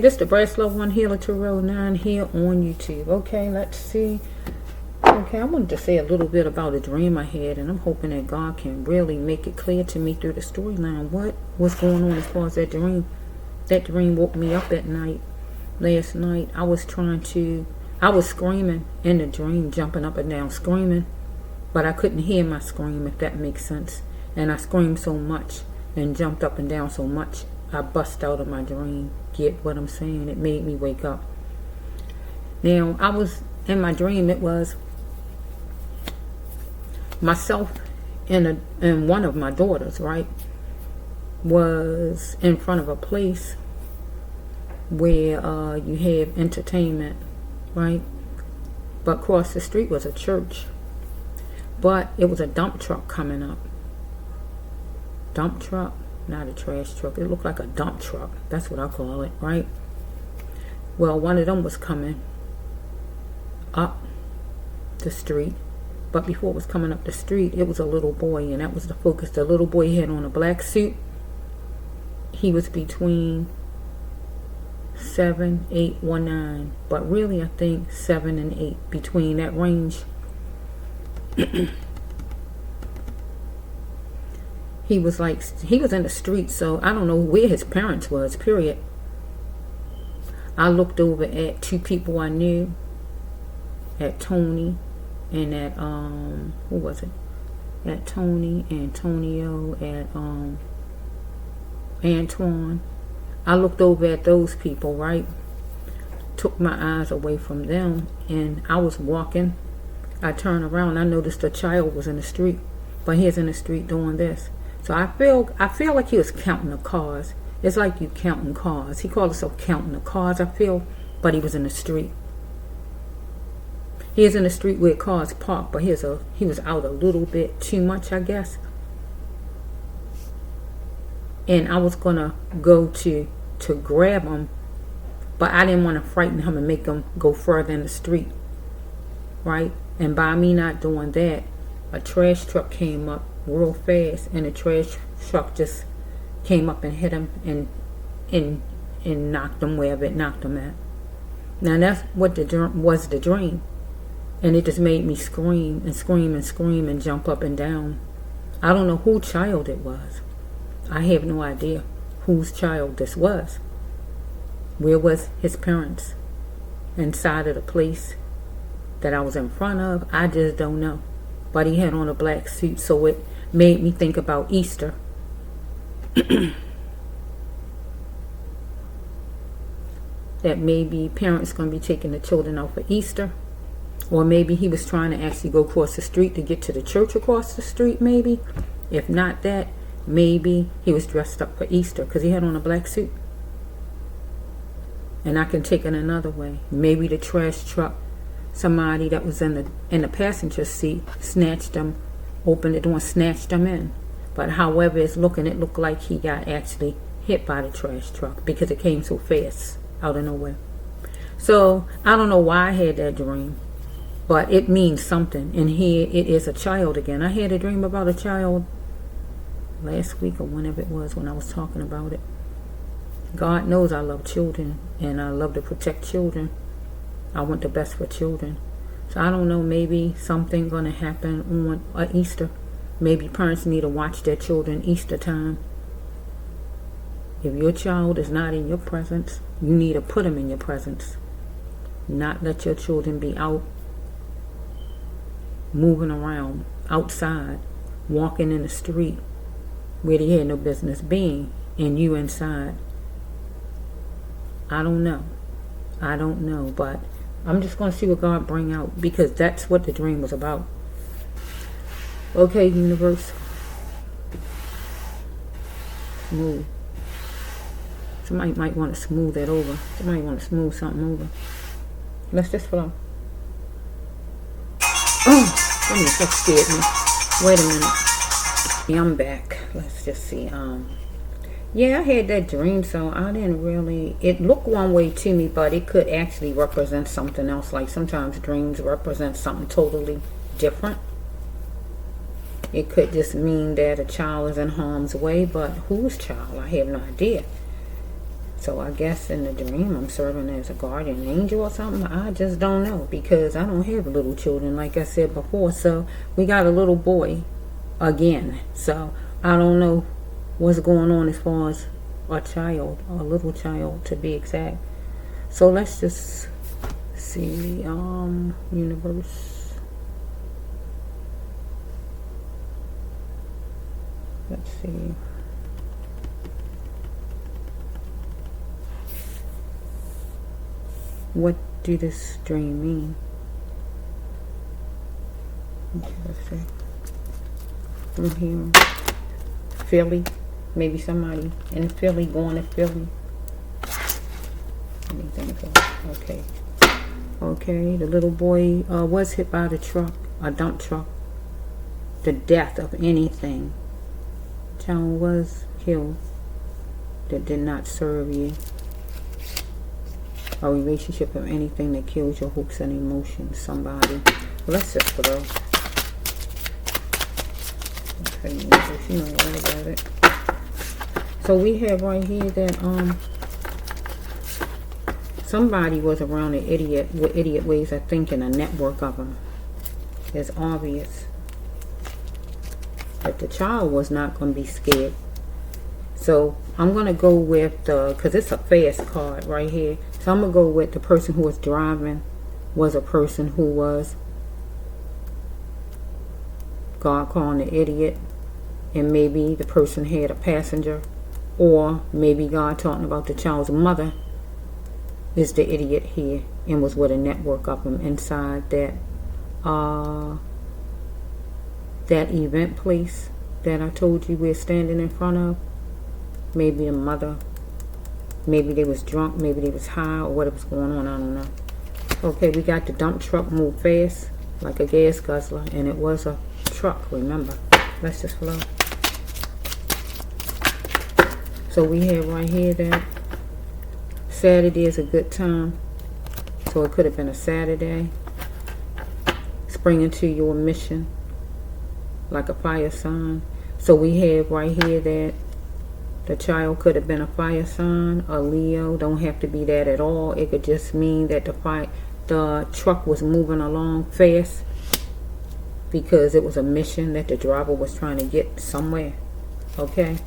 This is the Brass Love One Healer Tarot 9 here on YouTube. Okay, let's see. Okay, I wanted to say a little bit about a dream I had, and I'm hoping that God can really make it clear to me through the storyline what was going on as far as that dream. That dream woke me up at night. Last night, I was screaming in the dream, jumping up and down, screaming, but I couldn't hear my scream, if that makes sense. And I screamed so much and jumped up and down so much, I bust out of my dream. Get what I'm saying? It made me wake up. Now, I was in my dream, it was myself and one of my daughters, right, was in front of a place where you have entertainment, right? But across the street was a church. But it was a dump truck coming up. Dump truck, not a trash truck. It looked like a dump truck. That's what I call it, right? Well, one of them was coming up the street. But before it was coming up the street, it was a little boy, and that was the focus. The little boy had on a black suit. He was between 7, 8, or 9, but really I think 7 and 8, between that range. He was in the street, so I don't know where his parents was, period. I looked over at two people I knew, at Tony and at who was it? At Tony, Antonio, at Antoine. I looked over at those people, right? Took my eyes away from them, and I was walking. I turned around, I noticed a child was in the street, but he's in the street doing this. So I feel like he was counting the cars. It's like you counting cars. He called himself counting the cars, I feel, but he was in the street. He is in the street where cars park, but he was out a little bit too much, I guess. And I was gonna go to grab him, but I didn't want to frighten him and make him go further in the street, right? And by me not doing that, a trash truck came up real fast, and the trash truck just came up and hit him and knocked him wherever it knocked him at. Now that's what was the dream, and it just made me scream and scream and scream and jump up and down. I don't know whose child it was. I have no idea whose child this was. Where was his parents? Inside of the place that I was in front of? I just don't know. But he had on a black suit, so it made me think about Easter. That maybe parents going to be taking the children out for Easter. Or maybe he was trying to actually go across the street to get to the church across the street, maybe. If not that, maybe he was dressed up for Easter because he had on a black suit. And I can take it another way. Maybe the trash truck, somebody that was in the passenger seat, snatched him, opened the door and snatched him in. But however it's looking, it looked like he got actually hit by the trash truck because it came so fast out of nowhere. So I don't know why I had that dream, but it means something. And here it is, a child again. I had a dream about a child last week or whenever it was when I was talking about it. God knows I love children, and I love to protect children. I want the best for children. So I don't know, maybe something going to happen on Easter. Maybe parents need to watch their children Easter time. If your child is not in your presence, you need to put them in your presence. Not let your children be out, moving around, outside, walking in the street where they had no business being, and you inside. I don't know, but I'm just going to see what God bring out, because that's what the dream was about. Okay, universe. Smooth. Somebody might want to smooth that over. Somebody want to smooth something over. Let's just flow. Oh, goodness, that scared me. Wait a minute. Yeah, I'm back. Let's just see. Yeah, I had that dream, so I didn't really, it looked one way to me, but it could actually represent something else. Like sometimes dreams represent something totally different. It could just mean that a child is in harm's way, but whose child? I have no idea. So I guess in the dream I'm serving as a guardian angel or something. I just don't know, because I don't have little children like I said before. So we got a little boy again. So I don't know what's going on as far as a child, a little child to be exact. So let's just see, universe. Let's see. What do this dream mean? Okay, let's see. From here, Philly. Maybe somebody in Philly going to Philly. Anything else? Okay. Okay, the little boy was hit by the truck, a dump truck. The death of anything. Child was killed that did not serve you. A relationship of anything that kills your hopes and emotions. Somebody. Well, let's just go. Okay, you know all about it. So we have right here that somebody was around an idiot with idiot ways of thinking, a network of them. It's obvious that the child was not going to be scared. So I'm going to go with the, because it's a fast card right here. So I'm going to go with the person who was driving was a person who was God calling the idiot. And maybe the person had a passenger. Or maybe God talking about the child's mother is the idiot here and was with a network of them inside that that event place that I told you we're standing in front of. Maybe a mother. Maybe they was drunk. Maybe they was high or whatever was going on. I don't know. Okay, we got the dump truck move fast like a gas guzzler. And it was a truck, remember. Let's just flow. So we have right here that Saturday is a good time. So it could have been a Saturday. Spring into your mission like a fire sign. So we have right here that the child could have been a fire sign, a Leo. Don't have to be that at all. It could just mean that the truck was moving along fast because it was a mission that the driver was trying to get somewhere. Okay?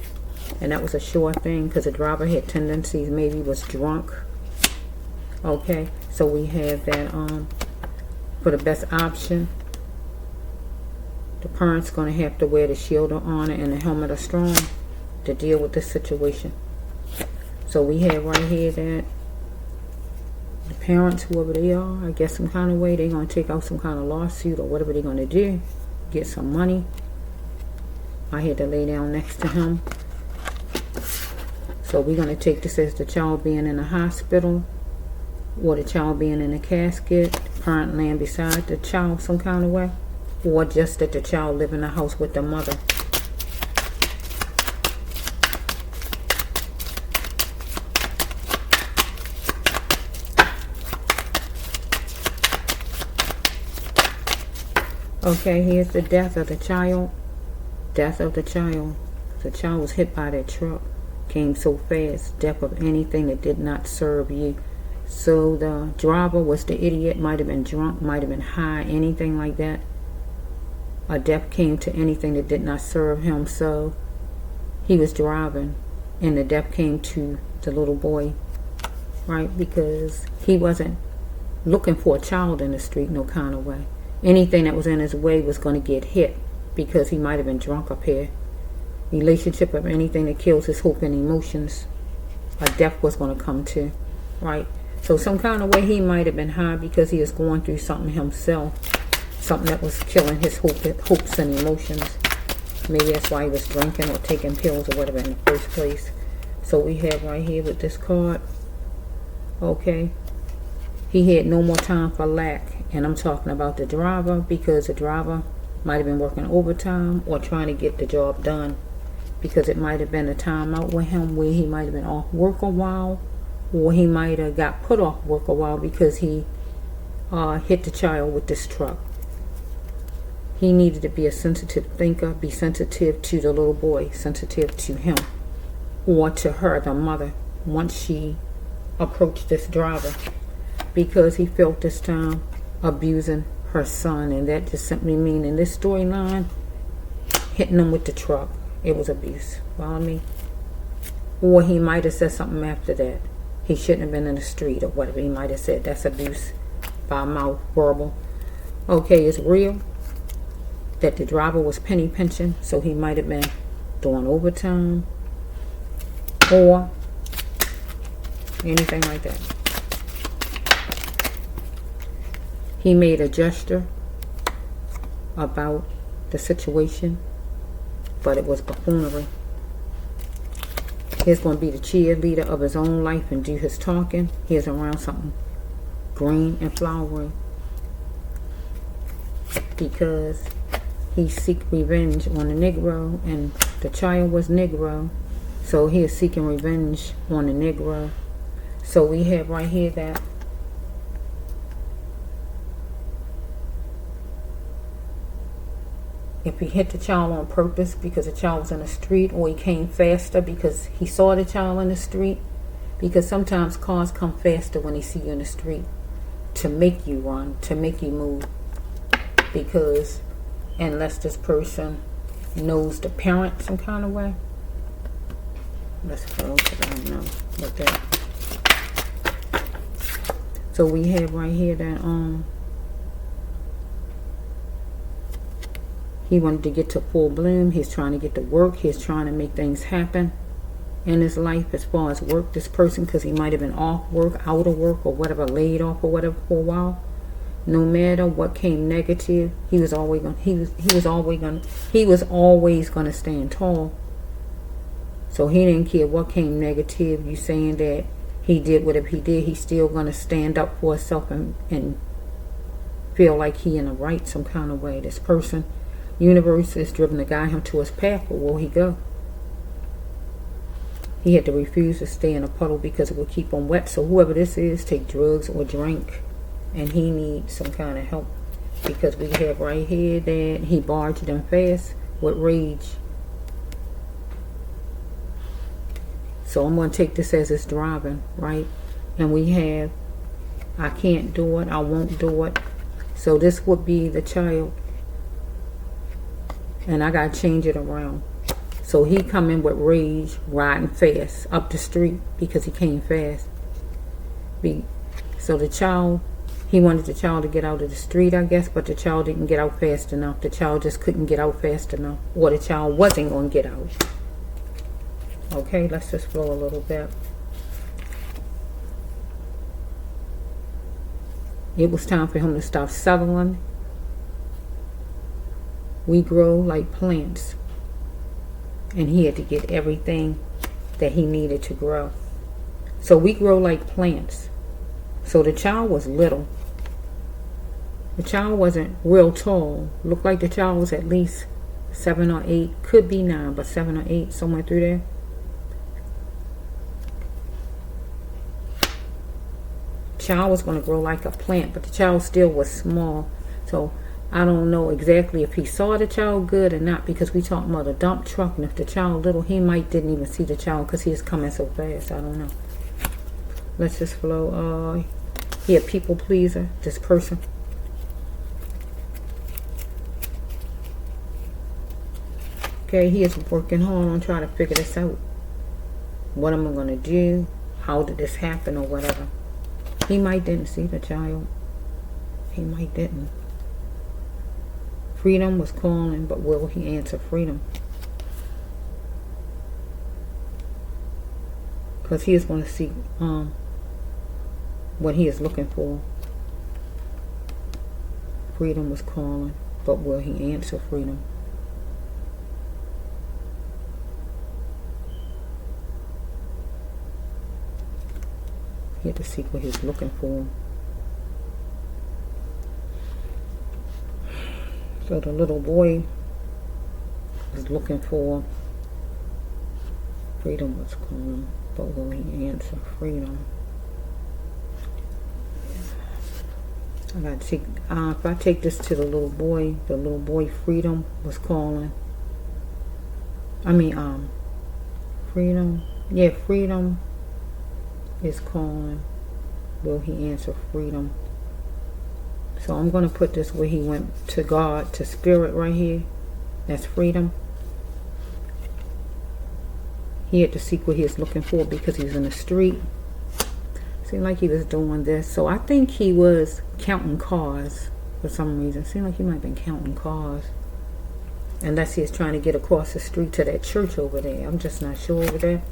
And that was a sure thing because the driver had tendencies, maybe was drunk. Okay? So we have that for the best option. The parent's going to have to wear the shield of honor and the helmet of strong to deal with this situation. So we have right here that the parents, whoever they are, I guess some kind of way, they're going to take out some kind of lawsuit or whatever they're going to do. Get some money. I had to lay down next to him. So we're going to take this as the child being in a hospital or the child being in a casket, the parent laying beside the child some kind of way, or just that the child live in the house with the mother. Okay, here's the death of the child. Death of the child. The child was hit by that truck. Came so fast. Death of anything that did not serve you. So the driver was the idiot. Might have been drunk. Might have been high. Anything like that. A death came to anything that did not serve him. So he was driving. And the death came to the little boy. Right? Because he wasn't looking for a child in the street no kind of way. Anything that was in his way was going to get hit because he might have been drunk up here. Relationship of anything that kills his hope and emotions, a death was going to come to, right? So some kind of way he might have been high because he was going through something himself, something that was killing his hopes and emotions. Maybe that's why he was drinking or taking pills or whatever in the first place. So we have right here with this card, okay, he had no more time for lack. And I'm talking about the driver because the driver might have been working overtime or trying to get the job done. Because it might have been a time out with him where he might have been off work a while. Or he might have got put off work a while because he hit the child with this truck. He needed to be a sensitive thinker, be sensitive to the little boy, sensitive to him. Or to her, the mother. once she approached this driver, because he felt this time abusing her son, and that just simply means in this storyline, hitting him with the truck, it was abuse. Follow me? Or he might have said something after that. He shouldn't have been in the street or whatever. He might have said that's abuse by mouth, verbal. Okay, it's real that the driver was penny pinching, so he might have been doing overtime or anything like that. He made a gesture about the situation, but it was buffoonery. He's going to be the cheerleader of his own life and do his talking. He's around something green and flowery because he seek revenge on the Negro, and the child was Negro, so he is seeking revenge on the Negro. So we have right here that if he hit the child on purpose because the child was in the street, or he came faster because he saw the child in the street, because sometimes cars come faster when they see you in the street to make you run, to make you move, because unless this person knows the parent some kind of way. Let's go, because I don't know what that. So we have right here that he wanted to get to full bloom. He's trying to get to work. He's trying to make things happen in his life as far as work. This person, because he might have been off work, out of work, or whatever, laid off or whatever for a while. No matter what came negative, he was always going. He was always going to stand tall. So he didn't care what came negative. You saying that he did whatever he did, he's still going to stand up for himself and feel like he in the right some kind of way. This person. Universe is driven to guide him to his path, but where will he go? He had to refuse to stay in a puddle because it would keep him wet. So whoever this is, take drugs or drink, and he needs some kind of help, because we have right here that he barged them fast with rage. So I'm going to take this as it's driving, right? And we have, I can't do it, I won't do it. So this would be the child. And I got to change it around. So he come in with rage, riding fast up the street because he came fast. So the child, he wanted the child to get out of the street, I guess, but the child didn't get out fast enough. The child just couldn't get out fast enough. Or the child wasn't going to get out. Okay, let's just flow a little bit. It was time for him to stop settling. We grow like plants, and he had to get everything that he needed to grow. So we grow like plants. So the child was little. The child wasn't real tall. Looked like the child was at least 7 or 8, could be 9, but 7 or 8, somewhere through there. Child was going to grow like a plant, but the child still was small. So I don't know exactly if he saw the child good or not, because we talking about a dump truck, and if the child little, he might didn't even see the child because he was coming so fast. I don't know. Let's just flow. He a people pleaser, this person. Okay, he is working hard on trying to figure this out. What am I going to do? How did this happen or whatever? He might didn't see the child. He might didn't. Freedom was calling, but will he answer freedom? Because he is going to seek what he is looking for. Freedom was calling, but will he answer freedom? He had to seek what he's looking for. So the little boy was looking for freedom was calling, but will he answer freedom? I gotta take, if I take this to the little boy freedom was calling. I mean, freedom, yeah, freedom is calling. Will he answer freedom? So I'm going to put this where he went to God, to spirit right here. That's freedom. He had to seek what he was looking for because he was in the street. Seemed like he was doing this. So I think he was counting cars for some reason. Seemed like he might have been counting cars. Unless he was trying to get across the street to that church over there. I'm just not sure over there.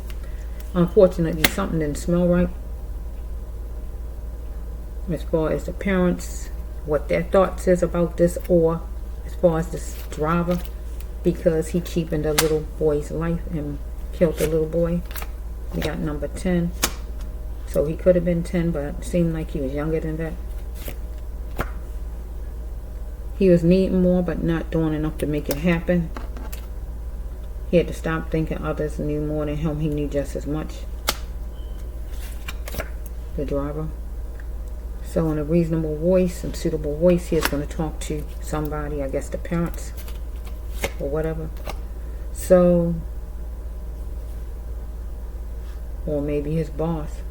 Unfortunately, something didn't smell right. As far as the parents, what their thoughts is about this, or as far as this driver, because he cheapened a little boy's life and killed the little boy. We got number 10. So he could have been 10, but it seemed like he was younger than that. He was needing more, but not doing enough to make it happen. He had to stop thinking others knew more than him. He knew just as much. The driver. So in a reasonable voice and suitable voice, he is going to talk to somebody, I guess the parents or whatever. So, or maybe his boss.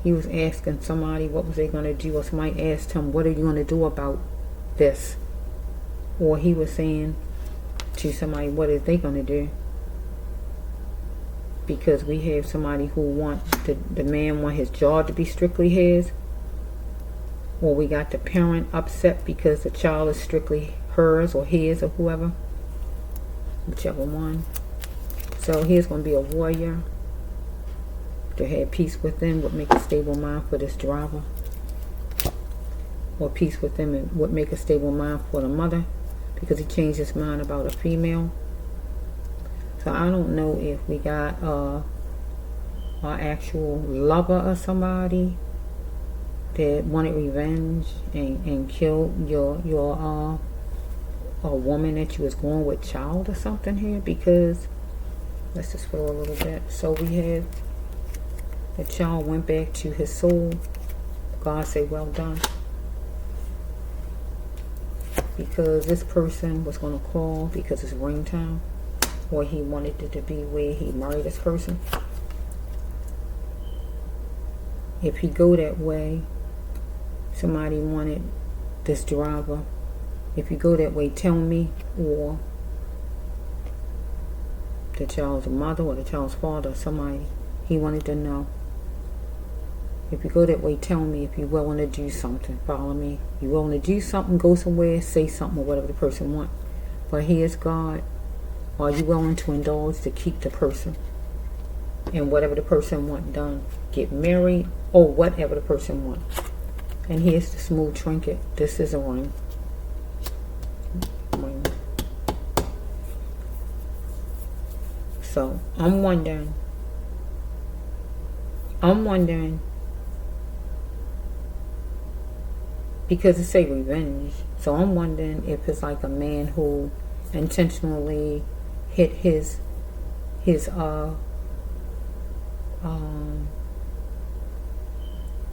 He was asking somebody what was they going to do, or somebody asked him, what are you going to do about this? Or he was saying to somebody, what is they going to do? Because we have somebody who the man want his job to be strictly his. Or we got the parent upset because the child is strictly hers or his or whoever. Whichever one. So he's going to be a warrior. To have peace within would make a stable mind for this driver. Or peace within would make a stable mind for the mother. Because he changed his mind about a female. So I don't know if we got an actual lover or somebody that wanted revenge and killed your a woman that you was going with child or something here. Because let's just flow a little bit. So we have the child went back to his soul. God say well done. Because this person was going to call because it's ring time. Or he wanted it to be where he married this person. If he go that way, somebody wanted this driver. If you go that way, tell me. Or the child's mother or the child's father or somebody, he wanted to know. If you go that way, tell me if you're willing to do something. Follow me. You're willing to do something, go somewhere, say something, or whatever the person wants. But here's God. Are you willing to indulge to keep the person? And whatever the person wants done. Get married or whatever the person wants. And here's the smooth trinket. This is a ring. So I'm wondering because it say revenge. So I'm wondering if it's like a man who intentionally hit his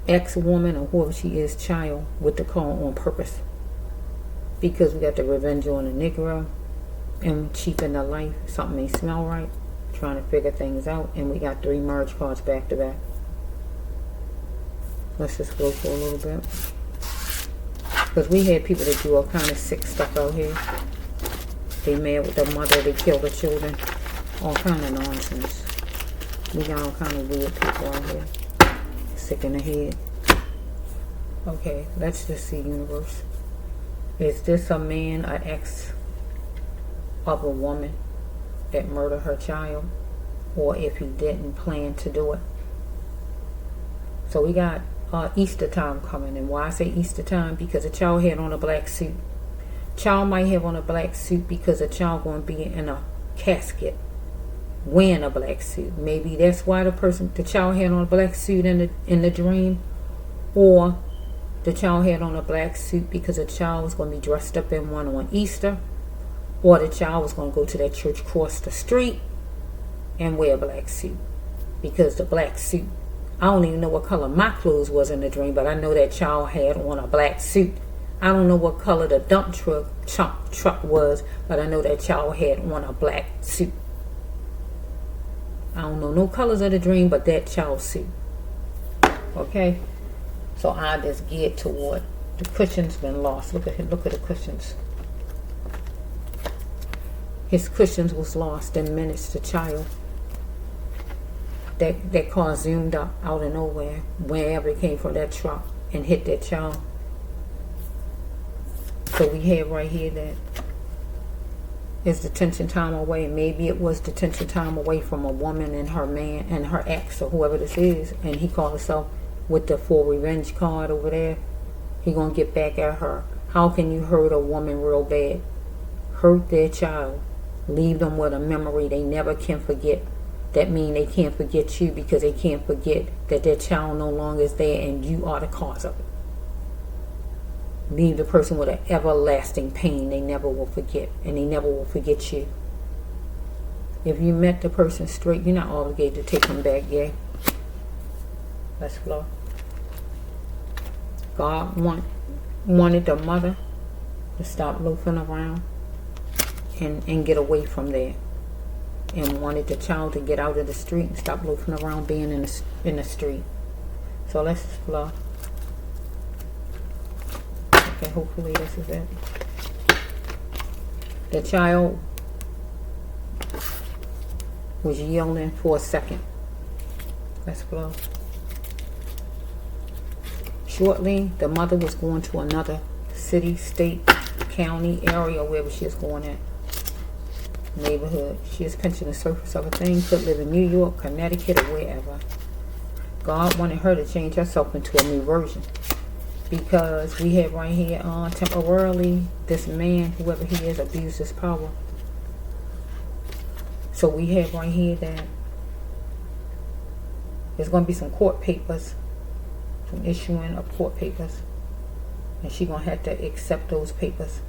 ex-woman or whoever she is child with the car on purpose. Because we got the revenge on the Negro and cheapen the life. Something ain't smell right. Trying to figure things out. And we got 3 marriage cards back to back. Let's just go for a little bit. Because we had people that do all kind of sick stuff out here. They mad with their mother. They kill the children. All kind of nonsense. We got all kind of weird people out here. Sick in the head. Okay, let's just see, universe. Is this a man, an ex of a woman that murdered her child? Or if he didn't plan to do it? So we got Easter time coming. And why I say Easter time? Because a child had on a black suit. Child might have on a black suit because a child going to be in a casket wearing a black suit. Maybe that's why the child had on a black suit in the dream. Or the child had on a black suit because a child was going to be dressed up in one on Easter. Or the child was going to go to that church across the street and wear a black suit. Because the black suit, I don't even know what color my clothes was in the dream, but I know that child had on a black suit. I don't know what color the dump truck was, but I know that child had on a black suit. I don't know no colors of the dream, but that child see. Okay? So I just geared toward the cushion's been lost. Look at him, look at the cushions. His cushions was lost in minutes. The child. That car zoomed up out of nowhere, wherever it came from, that truck, and hit that child. So we have right here that is detention time away. Maybe it was detention time away from a woman and her man and her ex or whoever this is, and he called himself with the for revenge card over there. He gonna get back at her. How can you hurt a woman real bad? Hurt their child. Leave them with a memory they never can forget. That means they can't forget you because they can't forget that their child no longer is there and you are the cause of it. Leave the person with an everlasting pain they never will forget, and they never will forget you. If you met the person straight, you're not obligated to take them back, yeah? Let's flow. God wanted the mother to stop loafing around and get away from there. And wanted the child to get out of the street and stop loafing around being in the street. So let's flow. Okay, hopefully this is it. The child was yelling for a second. Let's flow. Shortly, the mother was going to another city, state, county, area, wherever she is going at. Neighborhood. She is pinching the surface of a thing. Could live in New York, Connecticut, or wherever. God wanted her to change herself into a new version. Because we have right here, temporarily, this man, whoever he is, abused his power. So we have right here that there's going to be some court papers, some issuing of court papers. And she's going to have to accept those papers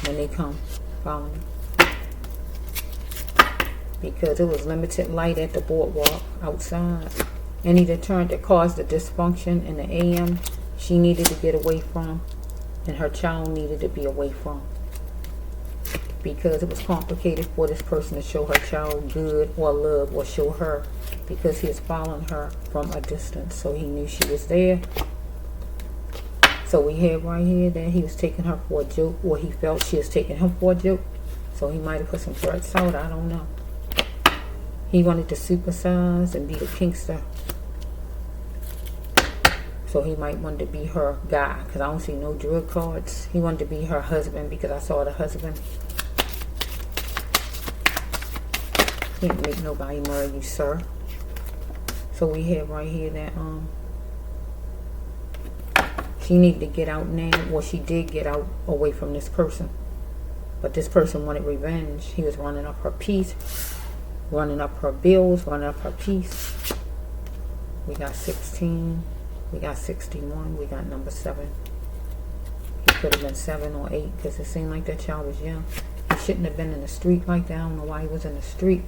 when they come. Follow me. Because it was limited light at the boardwalk outside. Any deterrent that caused the dysfunction in the AM, she needed to get away from, and her child needed to be away from. Because it was complicated for this person to show her child good or love or show her, because he was following her from a distance. So he knew she was there. So we have right here that he was taking her for a joke, or he felt she was taking him for a joke. So he might have put some threats out, I don't know. He wanted to supersize and be the kinkster. So he might want to be her guy, because I don't see no drug cards. He wanted to be her husband, because I saw the husband. Can't make nobody marry you, sir. So we have right here that she needed to get out now, or she did get out away from this person. But this person wanted revenge. He was running up her peace, running up her bills, running up her peace. We got 16. We got 61. We got number 7. He could have been 7 or 8, because it seemed like that child was young. He shouldn't have been in the street like that. I don't know why he was in the street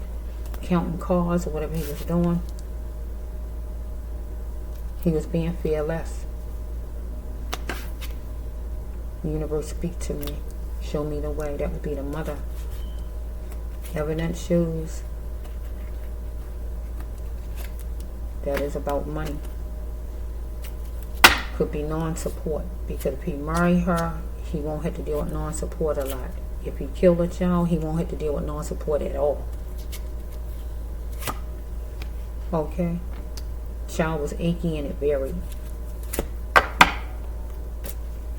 counting cars or whatever he was doing. He was being fearless. The universe, speak to me. Show me the way. That would be the mother. Evidence shows that is about money. Could be non-support, because if he marry her, he won't have to deal with non-support a lot. If he kill a child, he won't have to deal with non-support at all. Okay. Child was achy and it varied.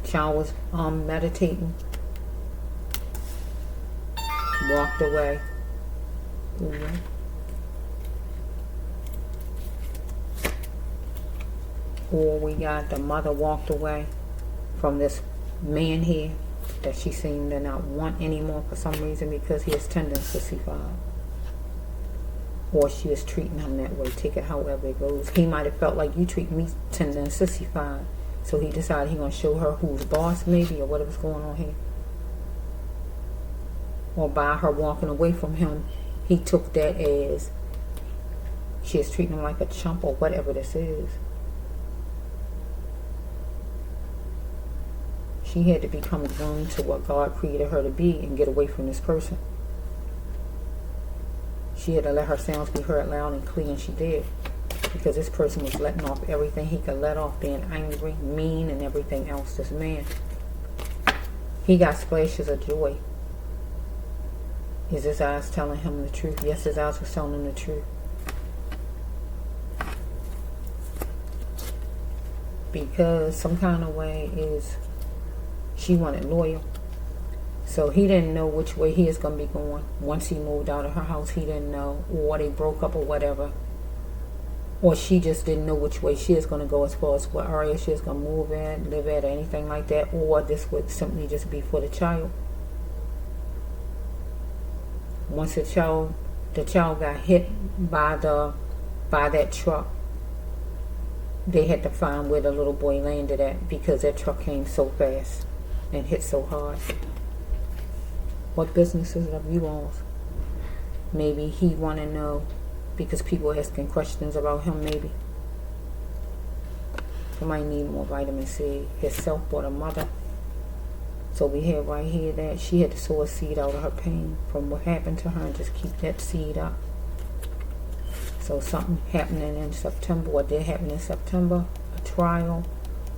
Child was meditating. Walked away. Mm-hmm. Or we got the mother walked away from this man here that she seemed to not want anymore for some reason, because he is tender and sissified. Or she was treating him that way. Take it however it goes. He might have felt like, you treat me tender and sissified. So he decided he going to show her who's boss, maybe, or whatever's going on here. Or by her walking away from him, he took that as she is treating him like a chump, or whatever this is. She had to become grown to what God created her to be and get away from this person. She had to let her sounds be heard loud and clear, and she did. Because this person was letting off everything he could let off, being angry, mean, and everything else. This man, he got splashes of joy. Is his eyes telling him the truth? Yes, his eyes were telling him the truth. Because some kind of way is she wanted loyal. So he didn't know which way he is going to be going. Once he moved out of her house, he didn't know. Or they broke up or whatever. Or she just didn't know which way she is going to go as far as what area she is going to move at, live at, or anything like that. Or this would simply just be for the child. Once the child got hit by that truck, they had to find where the little boy landed at, because that truck came so fast and hit so hard. What business is it of you all's? Maybe he want to know because people are asking questions about him. Maybe somebody need more vitamin C. Himself bought a mother. So we have right here that she had to sow a seed out of her pain from what happened to her and just keep that seed up. So something happening in September, what did happen in September, a trial,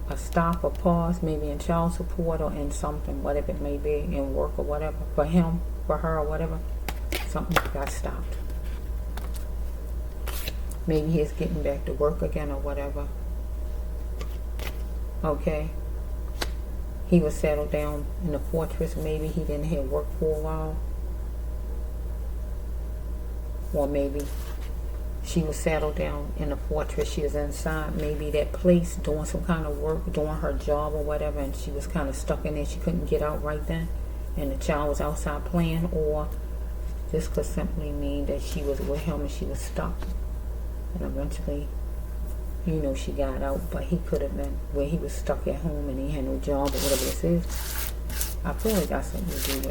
a stop, a pause, maybe in child support or in something, whatever it may be, in work or whatever, for him, for her or whatever, something got stopped. Maybe he's getting back to work again or whatever. Okay. He was settled down in the fortress. Maybe he didn't have work for a while. Or maybe she was settled down in the fortress. She was inside maybe that place doing some kind of work, doing her job or whatever, and she was kind of stuck in there. She couldn't get out right then. And the child was outside playing, or this could simply mean that she was with him and she was stuck. And eventually, she got out, but he could have been where he was stuck at home and he had no job or whatever this is. I feel like that's something to do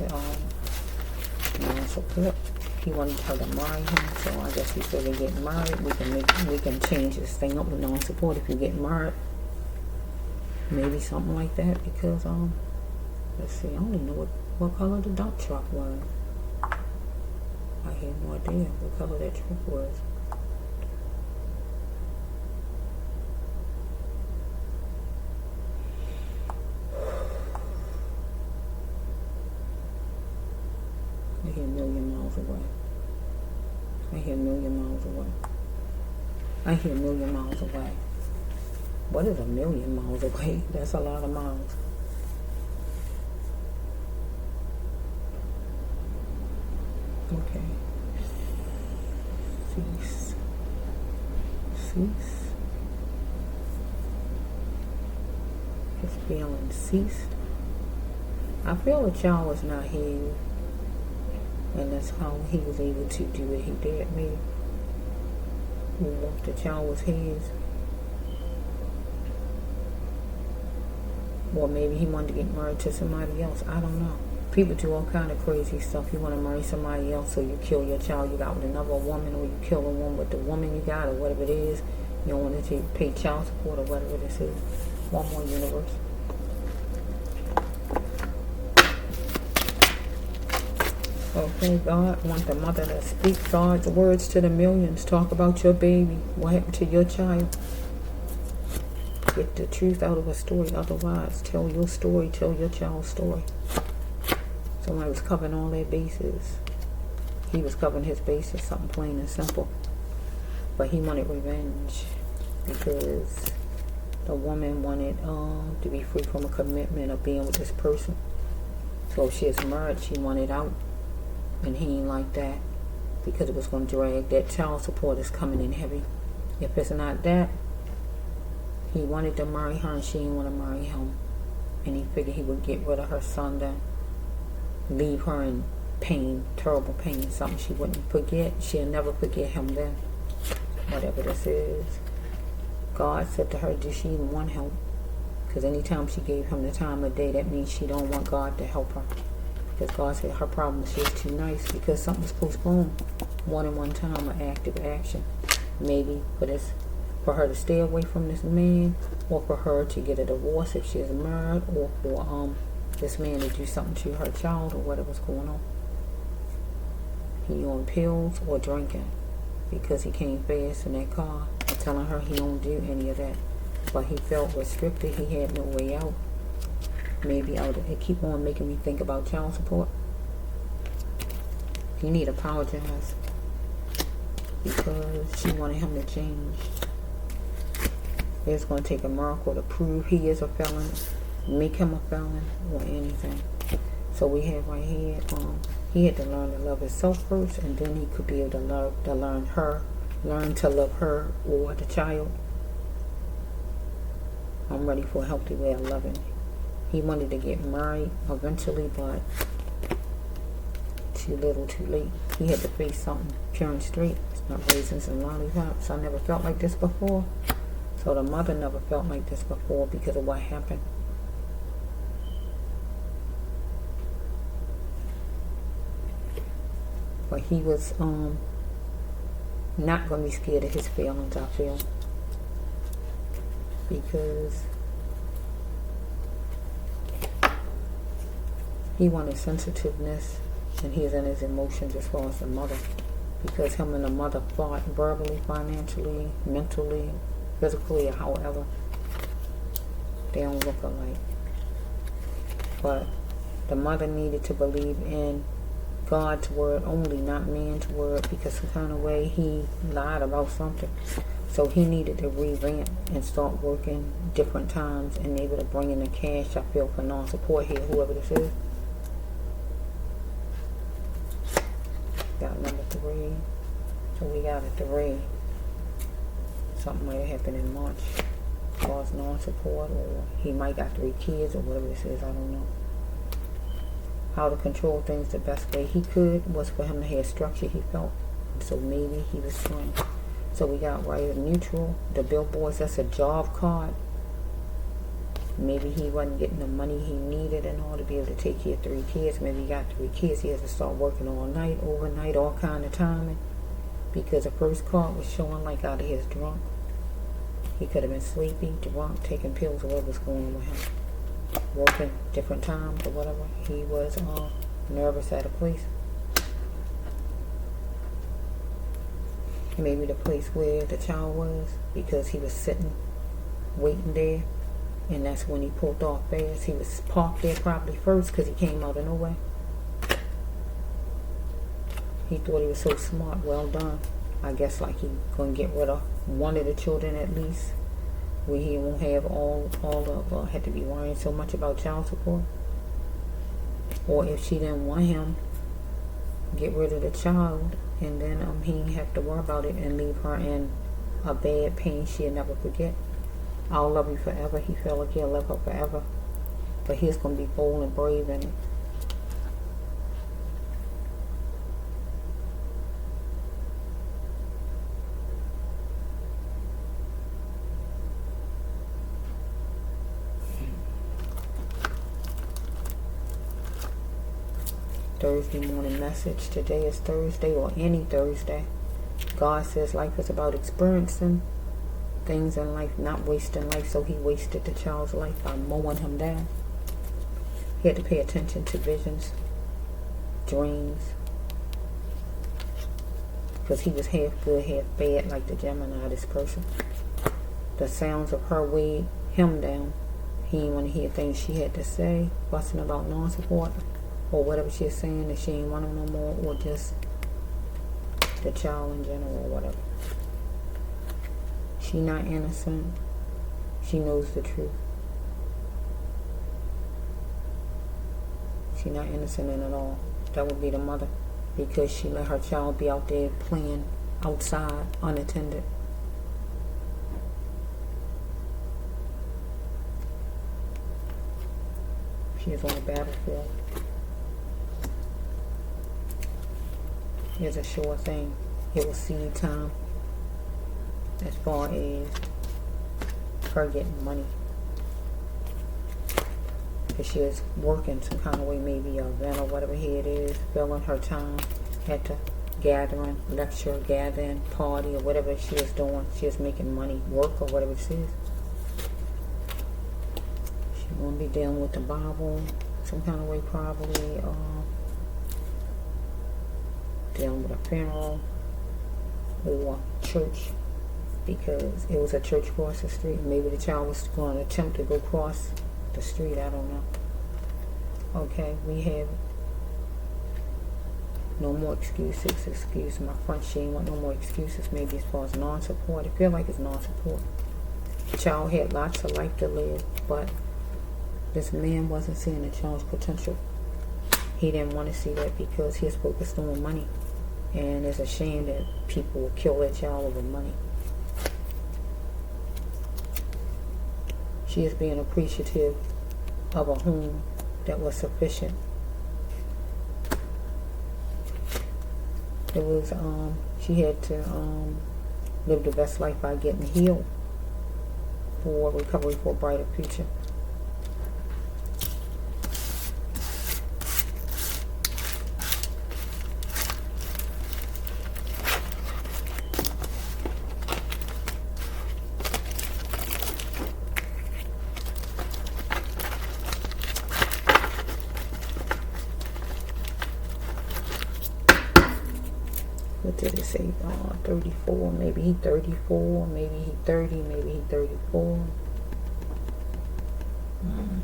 with support. He wanted her to marry him, so I guess he said they get married. We can change this thing up with non-support if you get married. Maybe something like that, because let's see, I don't even know what color the dump truck was. I had no idea what color that truck was. I hear a million miles away. I hear a million miles away. I hear a million miles away. What is a million miles away? That's a lot of miles. Okay. Cease. Cease. His feeling ceased. I feel the child was not healed. And that's how he was able to do what he did. Maybe the child was his. Or maybe he wanted to get married to somebody else. I don't know. People do all kind of crazy stuff. You want to marry somebody else, so you kill your child you got with another woman, or you kill the one with the woman you got, or whatever it is. You don't want to pay child support or whatever this is. One more universe. Okay, God, I want the mother to speak God's words to the millions. Talk about your baby. What happened to your child? Get the truth out of a story. Otherwise, tell your story. Tell your child's story. Somebody was covering all their bases. He was covering his bases. Something plain and simple. But he wanted revenge. Because the woman wanted to be free from a commitment of being with this person. So if she is married, she wanted out. And he ain't like that, because it was going to drag. That child support is coming in heavy. If it's not that, he wanted to marry her and she didn't want to marry him. And he figured he would get rid of her son, then leave her in pain, terrible pain, something she wouldn't forget. She'll never forget him then, whatever this is. God said to her, did she even want help? Because anytime she gave him the time of day, that means she don't want God to help her. Because God said her problem was she was too nice, because something was postponed more than one time, an active action. Maybe for her to stay away from this man, or for her to get a divorce if she is married, or for this man to do something to her child, or whatever's going on. he on pills or drinking, because he came fast in that car and telling her he don't do any of that. But he felt restricted. He had no way out. Maybe out. It keep on making me think about child support. He need to apologize because she wanted him to change. It's going to take a miracle to prove he is a felon, make him a felon, or anything. So we have right here, he had to learn to love himself first, and then he could be able to learn to love her or the child. I'm ready for a healthy way of loving. He wanted to get married eventually, but too little, too late. He had to face something pure and straight. It's not raisins and lollipops. I never felt like this before. So the mother never felt like this before because of what happened. But he was not going to be scared of his feelings, I feel. Because he wanted sensitiveness, and he's in his emotions as far as the mother. Because him and the mother fought verbally, financially, mentally, physically, or however. They don't look alike. But the mother needed to believe in God's word only, not man's word, because some kind of way he lied about something. So he needed to revamp and start working different times and able to bring in the cash, I feel, for non-support here, whoever this is. Got number 3. So we got a 3. Something might have happened in March as far as non-support, or he might got 3 kids, or whatever this is, I don't know. How to control things the best way he could was for him to have structure, he felt. So maybe he was trying. So we got right neutral. The billboards, that's a job card. Maybe he wasn't getting the money he needed in order to be able to take care of 3 kids. Maybe he got 3 kids. He has to start working all night, overnight, all kind of timing. Because the first card was showing like out of his drunk. He could have been sleepy, drunk, taking pills, or what was going on with him. Working different times or whatever. He was nervous at a place. Maybe the place where the child was, because he was sitting, waiting there, and that's when he pulled off fast. He was parked there probably first because he came out of nowhere. He thought he was so smart. Well done. I guess like he gonna get rid of one of the children at least, where he won't have all of had to be worrying so much about child support. Or if she didn't want him, get rid of the child, and then he didn't have to worry about it and leave her in a bad pain she'll never forget. I'll love you forever. He felt like he'll love her forever, but he's gonna be bold and brave in it. Thursday morning message. Today is Thursday, or any Thursday. God says life is about experiencing things in life, not wasting life. So he wasted the child's life by mowing him down. He had to pay attention to visions, dreams, because he was half good, half bad, like the Gemini, this person. The sounds of her weighed him down. He didn't want to hear things she had to say, fussing about non-support, or whatever she's saying, that she ain't want him no more, or just the child in general, or whatever. She not innocent. She knows the truth. She not innocent in it all. That would be the mother, because she let her child be out there playing outside unattended. She is on the battlefield. It's a sure thing. It was seed time as far as her getting money. Because she was working some kind of way, maybe a event or whatever here it is, filling her time at the gathering, lecture, gathering, party, or whatever she was doing. She was making money, work, or whatever it is. She's going to be dealing with the Bible some kind of way, probably. dealing with a funeral or church, because it was a church across the street. Maybe the child was going to attempt to go across the street. I don't know. Okay, we have no more excuses. Excuse my French. She ain't want no more excuses. Maybe as far as non-support. I feel like it's non-support. The child had lots of life to live, but this man wasn't seeing the child's potential. He didn't want to see that because he was focused on money. And it's a shame that people will kill their child over money. She is being appreciative of a home that was sufficient. It was, she had to live the best life by getting healed for recovery for a brighter future. What did it say? 34. Maybe he 34. Maybe he 30. Maybe he 34.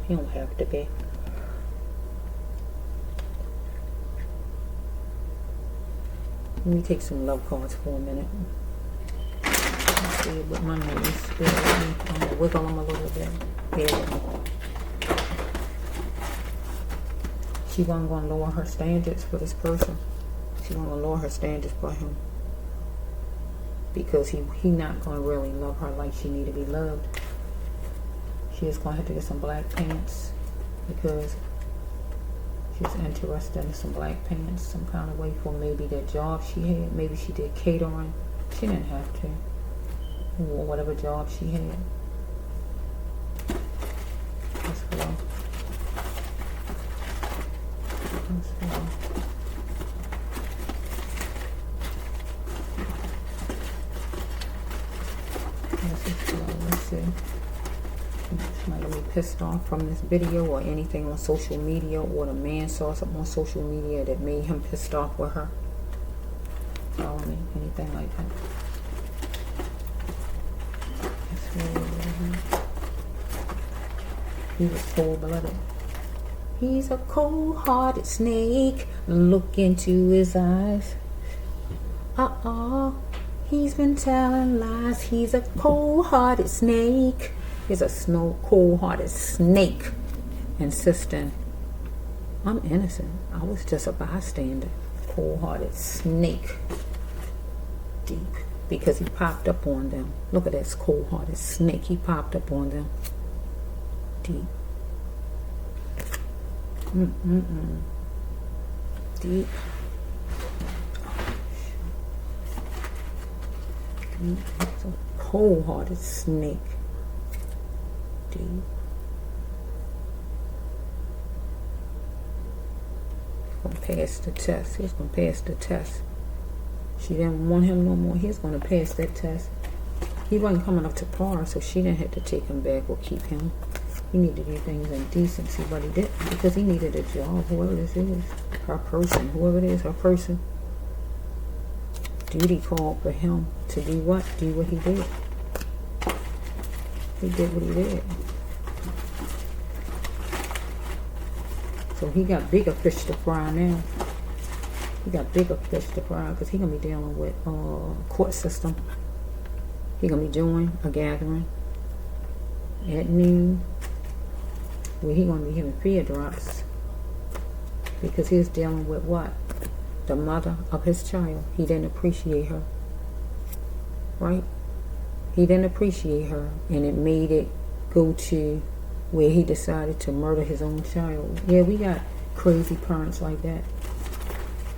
He don't have to be. Let me take some love cards for a minute. Let's see what my names. Bear with me. I'm gonna wiggle them a little bit. Bear with me. She wasn't gonna lower her standards for this person. She's going to lower her standards for him, because he not going to really love her like she need to be loved. She is going to have to get some black pants, because she's interested in some black pants some kind of way for maybe that job she had. Maybe she did catering. She didn't have to. Or whatever job she had. Let's go. Let's go. Let's see. She might have been pissed off from this video or anything on social media, or the man saw something on social media that made him pissed off with her. Follow me? Anything like that. He was cold-blooded. He's a cold-hearted snake. Look into his eyes. He's been telling lies. He's a cold-hearted snake. He's a cold-hearted snake. Insisting, I'm innocent. I was just a bystander. Cold-hearted snake. Deep. Because he popped up on them. Look at this cold-hearted snake. He popped up on them. Deep. Deep. It's a cold-hearted snake. Deep. He's gonna pass the test. He's gonna pass the test. She didn't want him no more. He's gonna pass that test. He wasn't coming up to par, so she didn't have to take him back or keep him. He needed to do things in decency, but he didn't, because he needed a job. Whoever this is, her person, whoever it is, her person. Duty called for him to do what? Do what he did. He did what he did. So he got bigger fish to fry now. He got bigger fish to fry, because he gonna be dealing with court system. He gonna be doing a gathering at noon, where he gonna be giving fear drops, because he was dealing with what? The mother of his child. He didn't appreciate her, right? He didn't appreciate her, and it made it go to where he decided to murder his own child. Yeah, we got crazy parents like that.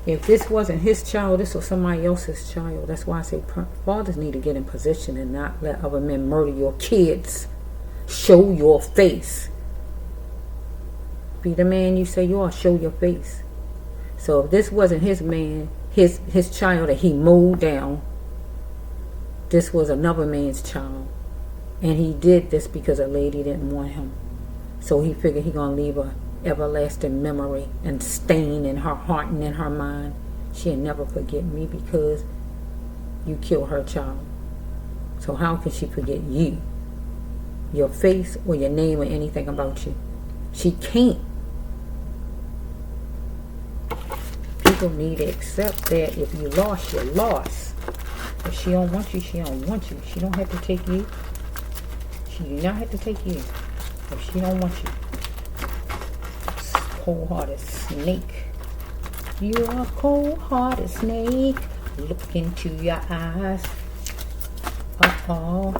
If this wasn't his child, this was somebody else's child. That's why I say fathers need to get in position and not let other men murder your kids. Show your face. Be the man you say you are. Show your face. So if this wasn't his man, his child that he mowed down, this was another man's child. And he did this because a lady didn't want him. So he figured he gonna leave a everlasting memory and stain in her heart and in her mind. she'll never forget me because you killed her child. So how can she forget you? Your face or your name or anything about you? She can't. People need to accept that if you lost, you're lost. If she don't want you, she don't want you. She don't have to take you. She do not have to take you. If she don't want you. Cold-hearted snake. You are a cold-hearted snake. Look into your eyes. Uh-oh.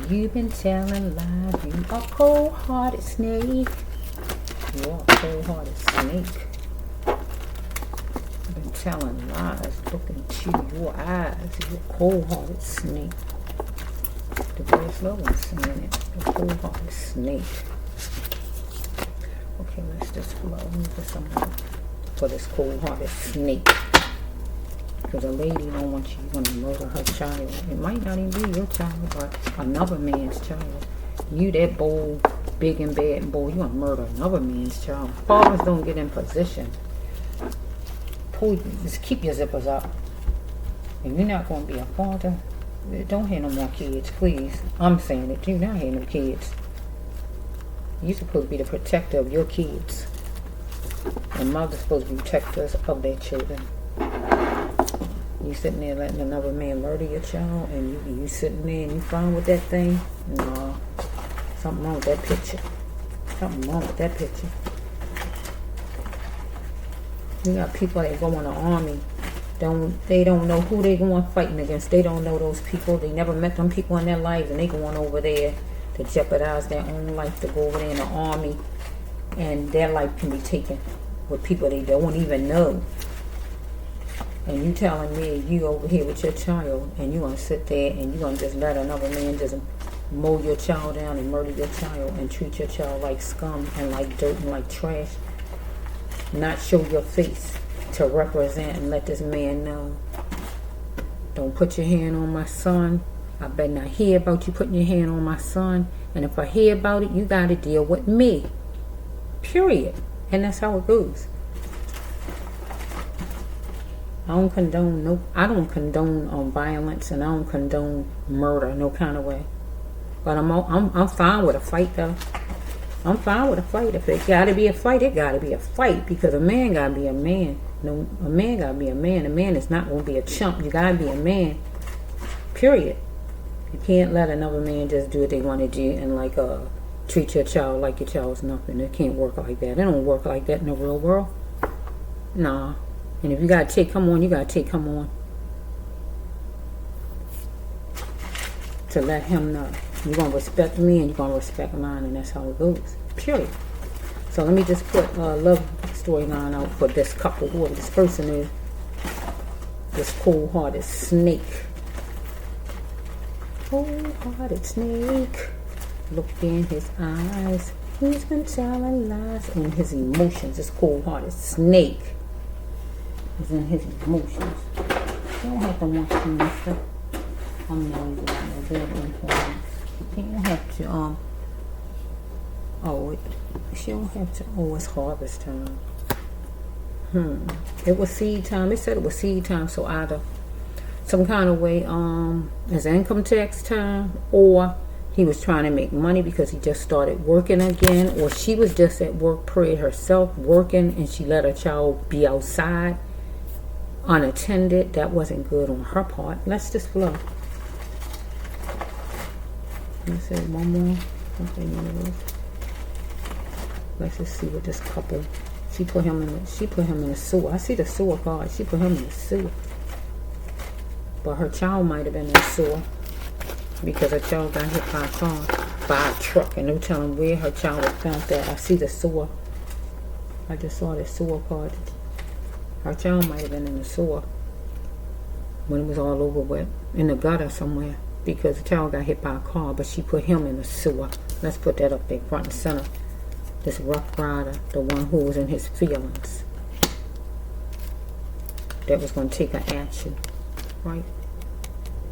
You've been telling lies. You are a cold-hearted snake. You are a cold-hearted snake. You've been telling lies. Look into your eyes. You're a cold-hearted snake. The Grace Love was saying it. The cold-hearted snake. Okay, let's just flow. Let me put some more for this cold-hearted snake. Because a lady don't want you, you're going to murder her child. It might not even be your child, but another man's child. You that bold, big and bad boy, you going to murder another man's child. Fathers don't get in position. Just keep your zippers up. If you're not going to be a father, don't have no more kids, please. I'm saying it, do not have no kids. You're supposed to be the protector of your kids. And mother's supposed to be protectors of their children. You sitting there letting another man murder your child, and you sitting there and you fine with that thing? No. Something wrong with that picture. Something wrong with that picture. You got people that go in the army. They don't know who they going fighting against. They don't know those people. They never met them people in their lives, and they going over there to jeopardize their own life to go over there in the army, and their life can be taken with people they don't even know. And you telling me you over here with your child, and you gonna sit there and you gonna just let another man just mow your child down and murder your child and treat your child like scum and like dirt and like trash? Not show your face to represent and let this man know. Don't put your hand on my son. I better not hear about you putting your hand on my son. And if I hear about it, you got to deal with me. Period. And that's how it goes. I don't condone violence, and I don't condone murder no kind of way. But I'm fine with a fight though. I'm fine with a fight. If it got to be a fight, it got to be a fight, because a man got to be a man. No, a man got to be a man. A man is not going to be a chump. You got to be a man. Period. You can't let another man just do what they want to do and like treat your child like your child's nothing. It can't work like that. It don't work like that in the real world. Nah. And if you got to take him on, you got to take him on. To let him know. You're going to respect me and you're going to respect mine, and that's how it goes. Period. So let me just put a love storyline out for this couple, whoever this person is. This cold-hearted snake. Cold-hearted snake. Look in his eyes. He's been telling lies. And his emotions. This cold-hearted snake is in his emotions. You don't have to watch me, mister. I'm noisy. I'm very important. You don't have to, she don't have to, it's harvest time. It was seed time. It said it was seed time, so either some kind of way, it's income tax time, or he was trying to make money because he just started working again, or she was just at work, period, herself, working, and she let her child be outside unattended. That wasn't good on her part. Let's just flow. Let's say one more. Okay, let's just see what this couple. She put him in the sewer. I see the sewer card. She put him in the sewer. But her child might have been in the sewer because her child got hit by a car, by a truck, and no telling where her child was found that. I see the sewer. I just saw the sewer card. Her child might have been in the sewer when it was all over with, in the gutter somewhere, because the child got hit by a car, but she put him in the sewer. Let's put that up there, front and center. This rough rider, the one who was in his feelings, that was going to take an action, right,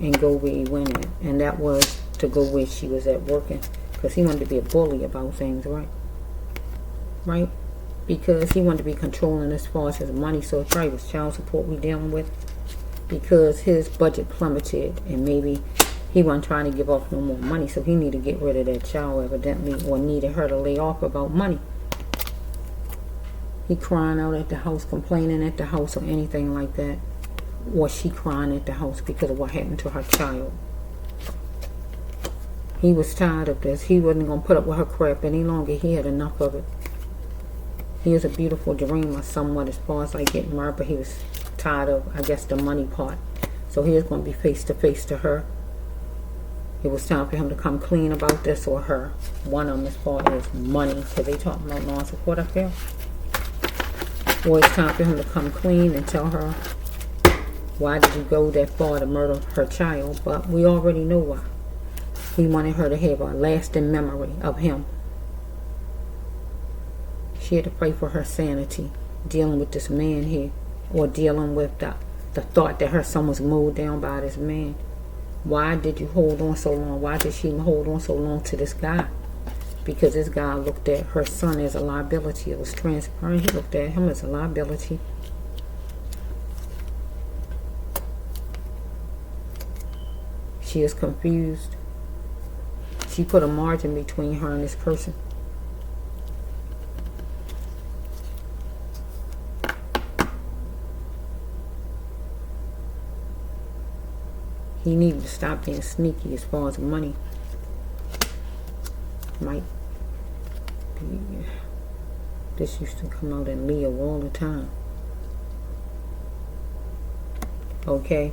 and go where he went at, and that was to go where she was at working, because he wanted to be a bully about things, right? because he wanted to be controlling as far as his money. So it probably was child support we dealing with, because his budget plummeted and maybe he wasn't trying to give off no more money, so he needed to get rid of that child evidently, or needed her to lay off about money. He crying out at the house, complaining at the house, or anything like that, or she crying at the house because of what happened to her child. He was tired of this. He wasn't going to put up with her crap any longer. He had enough of it. He was a beautiful dreamer somewhat as far as like getting married, but he was tired of, I guess, the money part. So he was going to be face to face to her. It was time for him to come clean about this, or her. One of them, as far as money, because they talking about non-support, I feel. Or it's time for him to come clean and tell her, why did you go that far to murder her child? But we already know why. He wanted her to have a lasting memory of him. She had to pray for her sanity, dealing with this man here, or dealing with the thought that her son was mowed down by this man. Why did you hold on so long? Why did she hold on so long to this guy? Because this guy looked at her son as a liability. It was transparent. He looked at him as a liability. She is confused. She put a margin between her and this person. He needed to stop being sneaky as far as money. Might be, this used to come out in Leo all the time. Okay.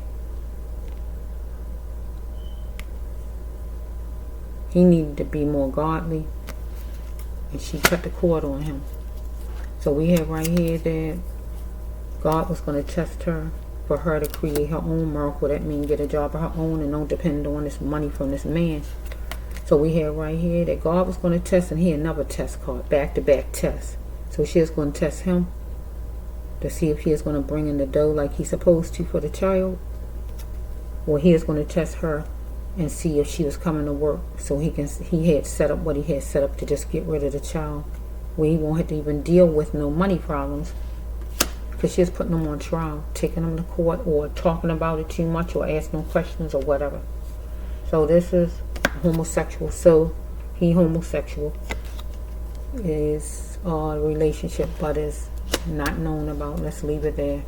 He needed to be more godly, and she cut the cord on him. So we have right here that God was going to test her for her to create her own miracle. That means get a job of her own and don't depend on this money from this man. So we have right here that God was going to test, and he had another test card, back-to-back test. So she was going to test him to see if he is going to bring in the dough like he's supposed to for the child, or he is going to test her and see if she was coming to work. So he had set up what he had set up to just get rid of the child, where he won't have to even deal with no money problems, because she was putting him on trial, taking him to court, or talking about it too much, or asking no questions or whatever. So this is homosexual. So he homosexual, is a relationship but is not known about. Let's leave it there.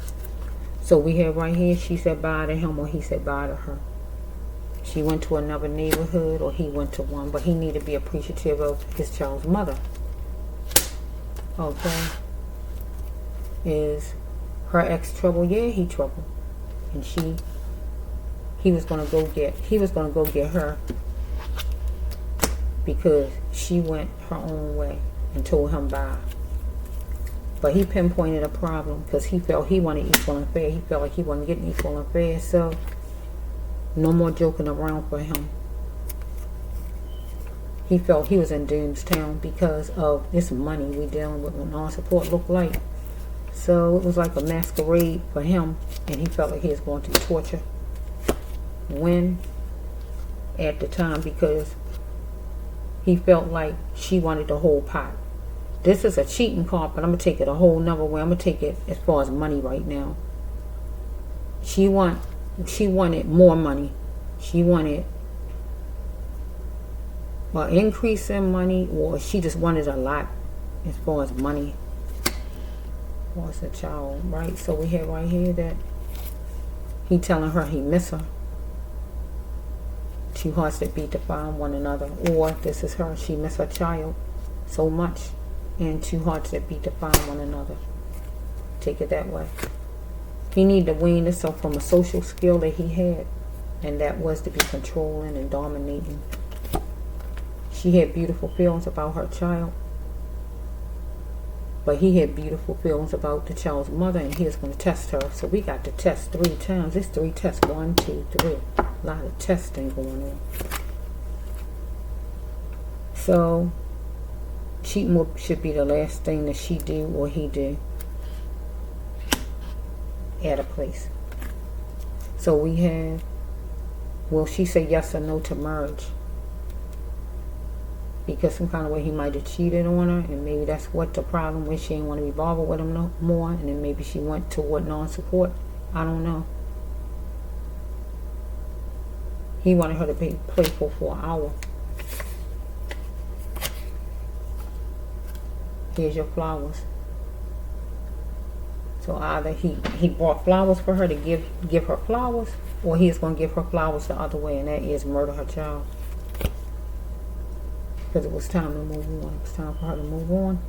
So we have right here, she said bye to him, or he said bye to her. She went to another neighborhood, or he went to one, but he needed to be appreciative of his child's mother. Okay. Is her ex trouble? Yeah, he trouble. And he was gonna go get her, because she went her own way and told him bye. But he pinpointed a problem, because he felt he wanted equal and fair. He felt like he wasn't getting equal and fair, so no more joking around for him. He felt he was in Doomstown because of this money we dealing with, what non-support looked like. So it was like a masquerade for him, and he felt like he was going through torture. When? At the time, because he felt like she wanted the whole pot. This is a cheating card, but I'm going to take it a whole nother way. I'm going to take it as far as money right now. She wanted more money. She wanted an increase in money, or she just wanted a lot as far as money. Was a child, right? So we have right here that he telling her he miss her. Two hearts that beat to find one another. Or this is her, she miss her child so much, and two hearts that beat to find one another. Take it that way. He needed to wean himself from a social skill that he had, and that was to be controlling and dominating. She had beautiful feelings about her child, but he had beautiful feelings about the child's mother, and he was going to test her. So we got to test 3 times. It's 3 tests. 1, 2, 3. A lot of testing going on. So cheating should be the last thing that she do or he do at a place. So we have, will she say yes or no to marriage? because some kind of way he might have cheated on her, and maybe that's what the problem was. She didn't want to be bothered with him no more, and then maybe she went toward non-support. I don't know. He wanted her to be playful for an hour. Here's your flowers. So either he bought flowers for her to give her flowers, or he is going to give her flowers the other way, and that is murder her child. Because it was time to move on. It was time for her to move on.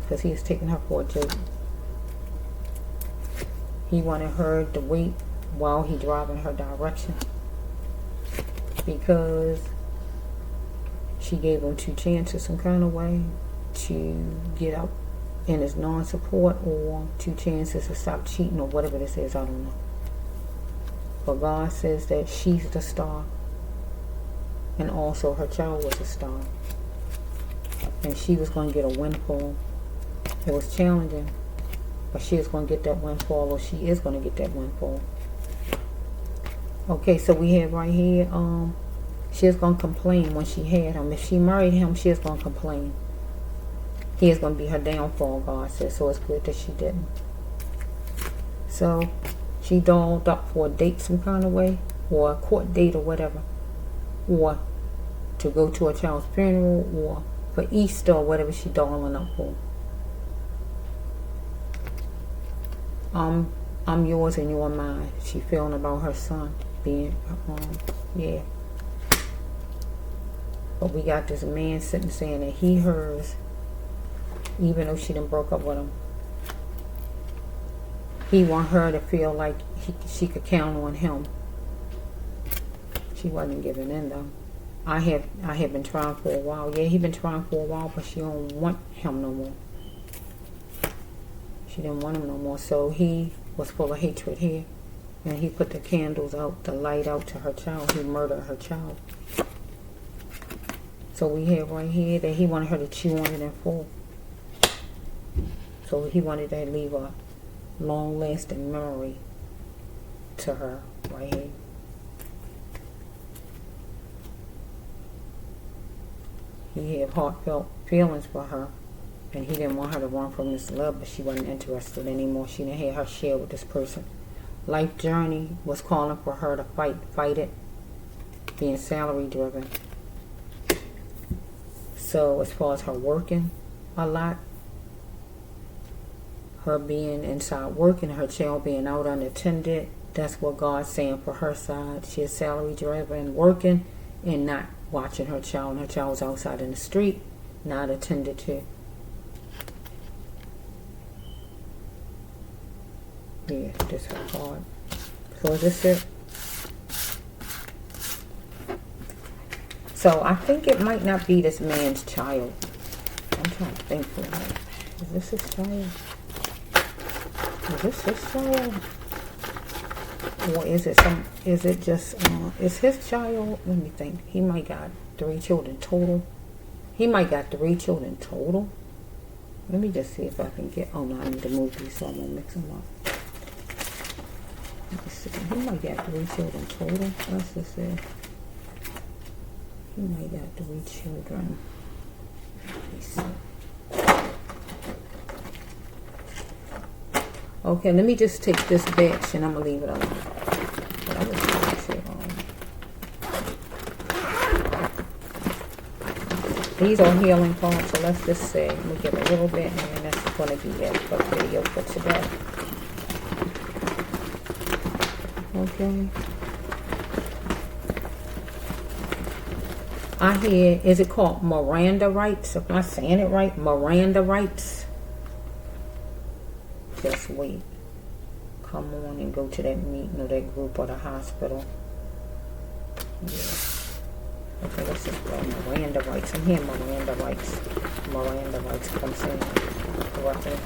Because he was taking her for a joke. He wanted her to wait while he drove in her direction. Because she gave him 2 chances some kind of way to get out in his non-support, or 2 chances to stop cheating, or whatever this is, I don't know. But God says that she's the star, and also her child was a star, and she was going to get a windfall. It was challenging, but she is going to get that windfall, or she is going to get that windfall. Okay, so we have right here, she is going to complain when she had him. If she married him, she is going to complain. He is going to be her downfall, God says, so it's good that she didn't. So she dolled up for a date some kind of way, or a court date or whatever, or to go to a child's funeral, or for Easter, or whatever she dolling up for. I'm yours and you're mine. She feeling about her son being, yeah. But we got this man sitting saying that he hers, even though she done broke up with him. He want her to feel like she could count on him. She wasn't giving in though. I have been trying for a while. Yeah, he been trying for a while, but she don't want him no more. She didn't want him no more. So he was full of hatred here. And he put the candles out, the light out to her child. He murdered her child. So we have right here that he wanted her to chew on it in full. So he wanted to leave a long-lasting memory to her right here. He had heartfelt feelings for her, and he didn't want her to run from this love, but she wasn't interested anymore. She didn't have her share with this person. Life journey was calling for her to fight it, being salary driven. So as far as her working a lot, her being inside working, her child being out unattended, that's what God's saying for her side. She is salary driven, working, and not watching her child. And her child's outside in the street, not attended to. Yeah, this her card. So is this it? So I think it might not be this man's child. I'm trying to think for him. Is this his child? Is this his child? Or is it just, is his child? Let me think. He might got 3 children total. He might got 3 children total. Let me just see if I can get, oh no, I need to move these so I won't mix them up. Let me see. He might got 3 children total. Let's just say. He might got 3 children. Let me see. Okay, let me just take this batch and I'm going to leave it alone. But I was going to say, these are healing cards, so let's just say, let me get a little bit, and then that's going to be it for the video for today. Okay. I hear, is it called Miranda rights? Am I saying it right? Miranda rights? Just wait. Come on and go to that meeting or that group or the hospital. Yeah. Okay, let's just go. Miranda rights. I'm hearing Miranda rights. Miranda rights. I'm saying it correctly.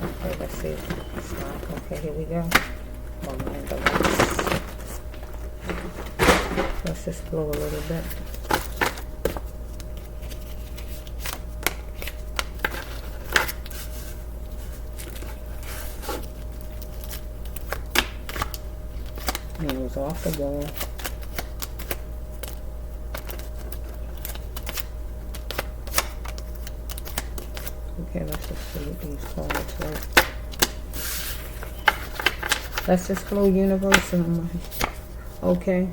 Okay, let's see. Stop. Okay, here we go. Miranda rights. Let's just blow a little bit. Man was off the wall. Okay, let's just see these cards, right? Let's just flow universal. Okay.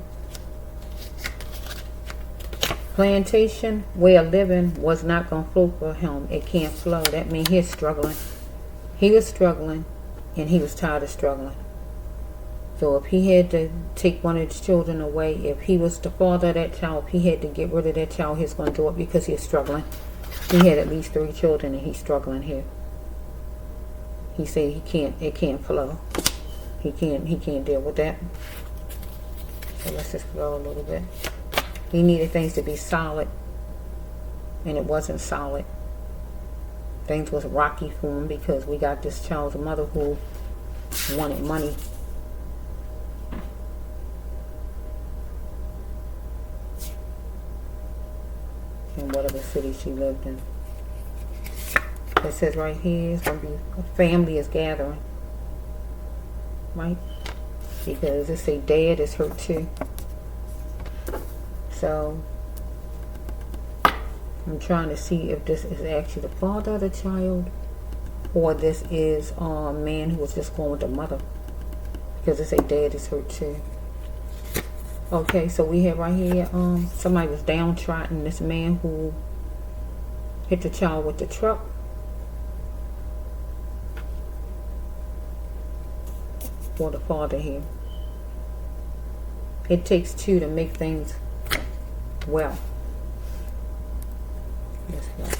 Plantation, way of living was not going to flow for him. It can't flow. That means he's struggling. He was struggling, and he was tired of struggling. So if he had to take one of his children away, if he was the father of that child, if he had to get rid of that child, he's going to do it because he's struggling. He had at least 3 children, and he's struggling here. He said it can't flow. He can't deal with that. So let's just flow a little bit. He needed things to be solid, and it wasn't solid. Things was rocky for him because we got this child's mother who wanted money. In whatever city she lived in. It says right here, it's going to be a family is gathering. Right? Because it say dad is hurt too. So I'm trying to see if this is actually the father of the child, or this is a man who was just going with the mother, because it say dad is hurt too. Okay, so we have right here somebody was downtrodden. This man who hit the child with the truck. Or the father here. It takes 2 to make things well. That's right.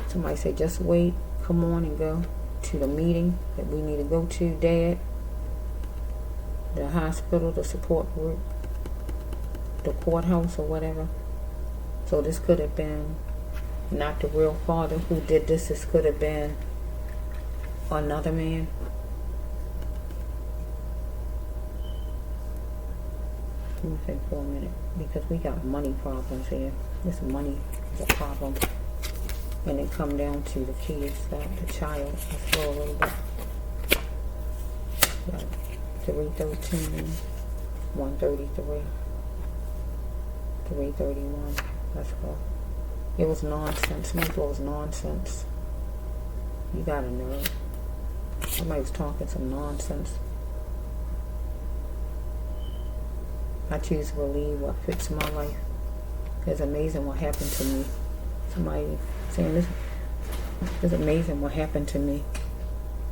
Somebody say, just wait, come on and go to the meeting that we need to go to, Dad. The hospital, the support group, the courthouse or whatever. So this could have been not the real father who did this. This could have been another man. Let me think for a minute, because we got money problems here. This money is a problem. And it come down to the kids, the child. Let's go a little bit. Right. 313, 133, 331. Let's go. It was nonsense. My flow was nonsense. You gotta know. Somebody was talking some nonsense. I choose to believe what fits my life. It's amazing what happened to me. Somebody saying this. It's amazing what happened to me.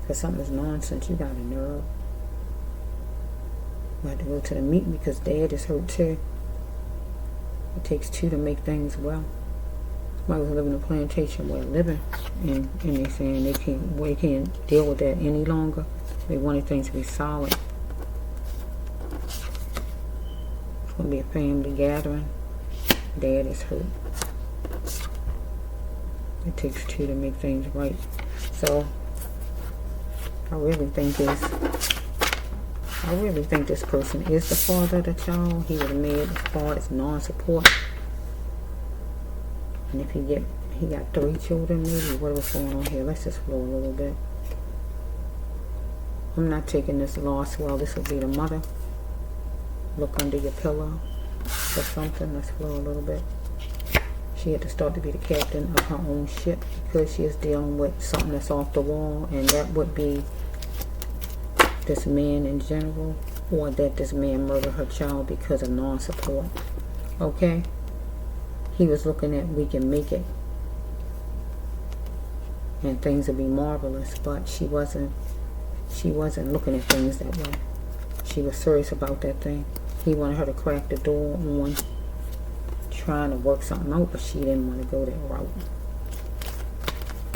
Because something is nonsense. You got a nerve. I had to go to the meeting because Dad is hurt too. It takes 2 to make things well. Somebody was living in a plantation where living, and they saying they can't deal with that any longer. They wanted things to be solid. It's gonna be a family gathering. Dad is hurt. It takes 2 to make things right. So I really think this person is the father of the child. He was made as far as non-support. And if he got 3 children maybe, whatever's going on here. Let's just flow a little bit. I'm not taking this loss well. This will be the mother. Look under your pillow or something. Let's flow a little bit. She had to start to be the captain of her own ship because she is dealing with something that's off the wall, and that would be this man in general, or that this man murdered her child because of non-support. Okay? He was looking at we can make it and things would be marvelous, but she wasn't looking at things that way. She was serious about that thing. He wanted her to crack the door on trying to work something out, but she didn't want to go that route.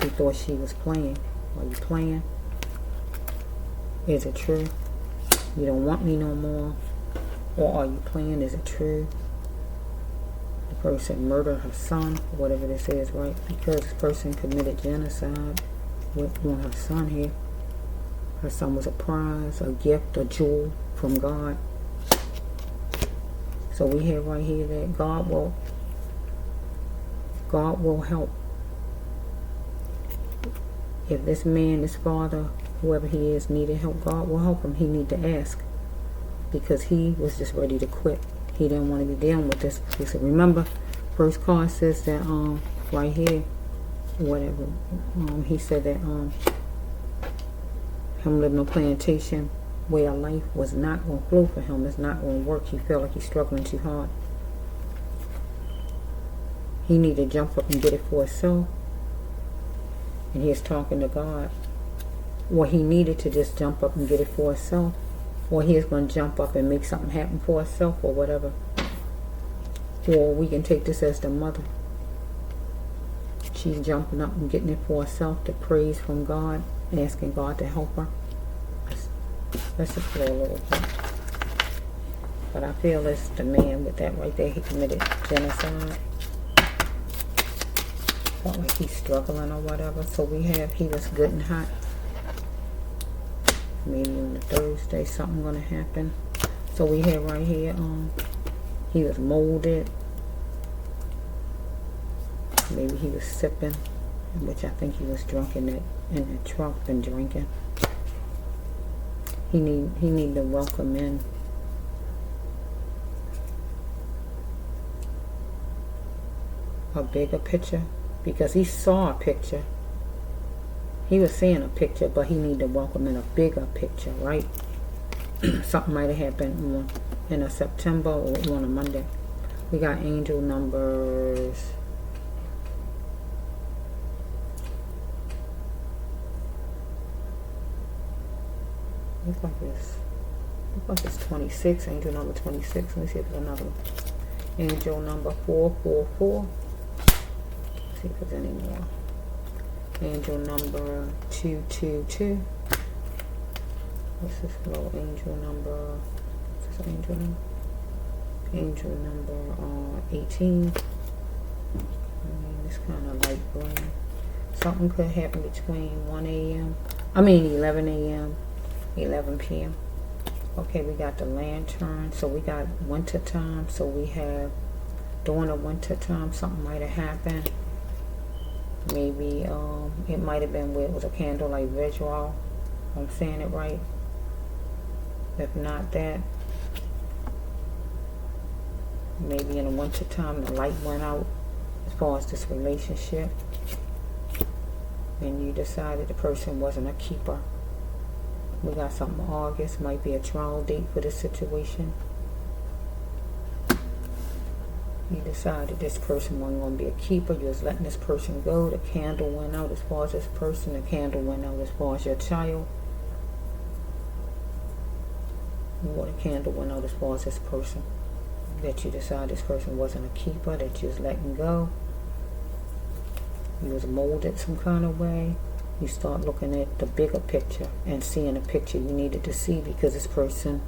He thought she was playing. Are you playing? Is it true? You don't want me no more? Or are you playing? Is it true? The person murdered her son, whatever this is, right? Because this person committed genocide on her son here. Her son was a prize, a gift, a jewel from God. So we have right here that God will help. If this man, this father, whoever he is, needed help, God will help him. He need to ask, because he was just ready to quit. He didn't want to be dealing with this. He said, remember, first card says that right here, whatever. He said that him living on plantation way of life was not going to flow for him. It's not going to work. He felt like he's struggling too hard. He needed to jump up and get it for himself. And he was talking to God. Or he needed to just jump up and get it for himself. Or he is going to jump up and make something happen for himself or whatever. Or we can take this as the mother. She's jumping up and getting it for herself, the praise from God, and asking God to help her. Let's just play a little bit. But I feel it's the man with that right there. He committed genocide. Felt like he's struggling or whatever. So we have, he was good and hot. Maybe on a Thursday something gonna happen. So we have right here, he was molded. Maybe he was sipping, which I think he was drunk in the truck and drinking. He need to welcome in a bigger picture, because he saw a picture. He was seeing a picture, but he need to welcome in a bigger picture, right? Something might have happened in a September or on a Monday. We got angel numbers. Looks like it's 26, angel number 26. Let me see if there's another one. Angel number 444. See if there's any more. Angel number 222. What's this little angel number? Is this angel number? Angel number 18. It's kind of light green. Something could happen between 11 a.m. 11 p.m. Okay, we got the lantern. So we got winter time. So we have during the winter time something might have happened. Maybe it might have been where it was a candlelight ritual. I'm saying it right. If not that, maybe in the winter time the light went out as far as this relationship, and you decided the person wasn't a keeper. We got something August, might be a trial date for this situation. You decided this person wasn't going to be a keeper. You was letting this person go. The candle went out as far as this person. The candle went out as far as your child. Or the candle went out as far as this person. That you decided this person wasn't a keeper. That you was letting go. You was molded some kind of way. You start looking at the bigger picture and seeing a picture you needed to see, because this person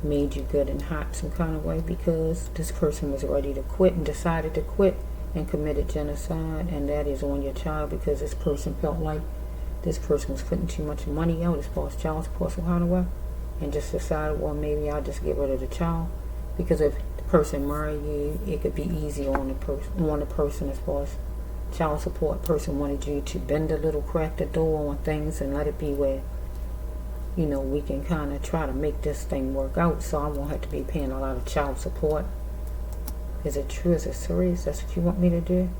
made you good and hot some kind of way, because this person was ready to quit and decided to quit and committed genocide, and that is on your child, because this person felt like this person was putting too much money out as far as child support some kind of way, and just decided, well, maybe I'll just get rid of the child, because if the person married you, it could be easy on the person as far as child support. Person wanted you to bend a little, crack the door on things, and let it be where, you know, we can kind of try to make this thing work out, so I won't have to be paying a lot of child support. Is it true? Is it serious? That's what you want me to do?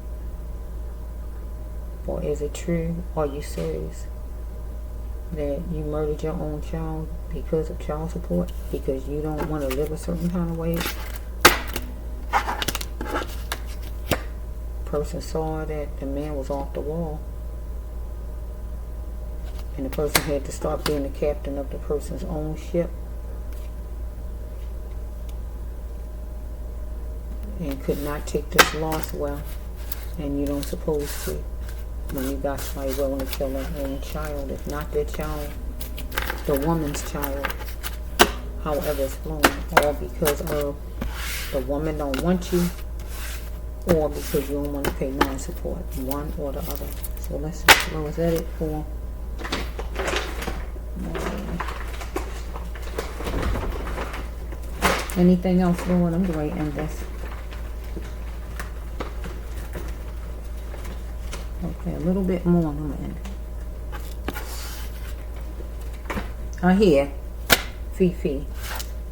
Or is it true? Are you serious that you murdered your own child because of child support? Because you don't want to live a certain kind of way? Person saw that the man was off the wall, and the person had to start being the captain of the person's own ship, and could not take this loss well. And you don't supposed to, when you got somebody willing to kill their own child. If not their child, the woman's child, however it's flown, all because of the woman don't want you, or because you don't want to pay non-support, one or the other. So let's just throw us at it for anything else, Lord. I'm going to end this. Okay, a little bit more, I'm going to end it. I hear Fifi.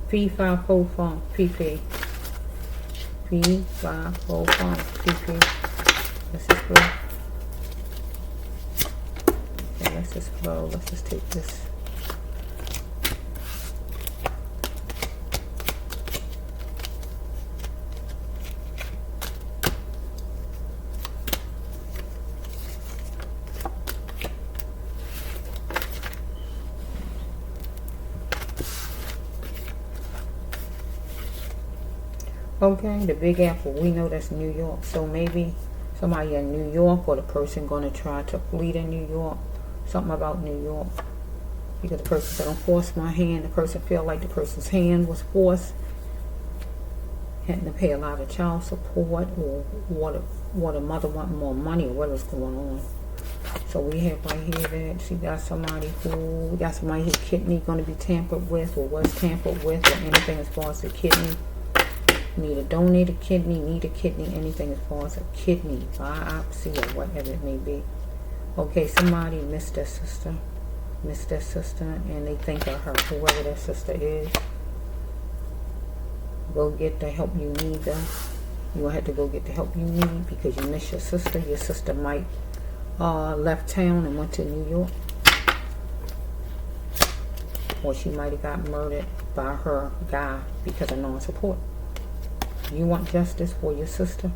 3545 Fifi. 3545 Fifi. This is good. let's just flow. Let's just take this. Okay, the Big Apple, we know that's New York. So maybe somebody in New York, or the person going to try to flee to New York. Something about New York. Because the person said, don't force my hand. The person feel like the person's hand was forced. Had to pay a lot of child support, or what the mother want more money, or what was going on. So we have right here that she got somebody whose kidney going to be tampered with, or was tampered with, or anything as far as the kidney. Need a donated kidney, need a kidney, anything as far as a kidney, biopsy, or whatever it may be. Okay, somebody missed their sister, and they think of her, whoever their sister is. Go get the help you need, though. You will have to go get the help you need because you miss your sister. Your sister might left town and went to New York, or she might have got murdered by her guy because of non-support. You want justice for your sister,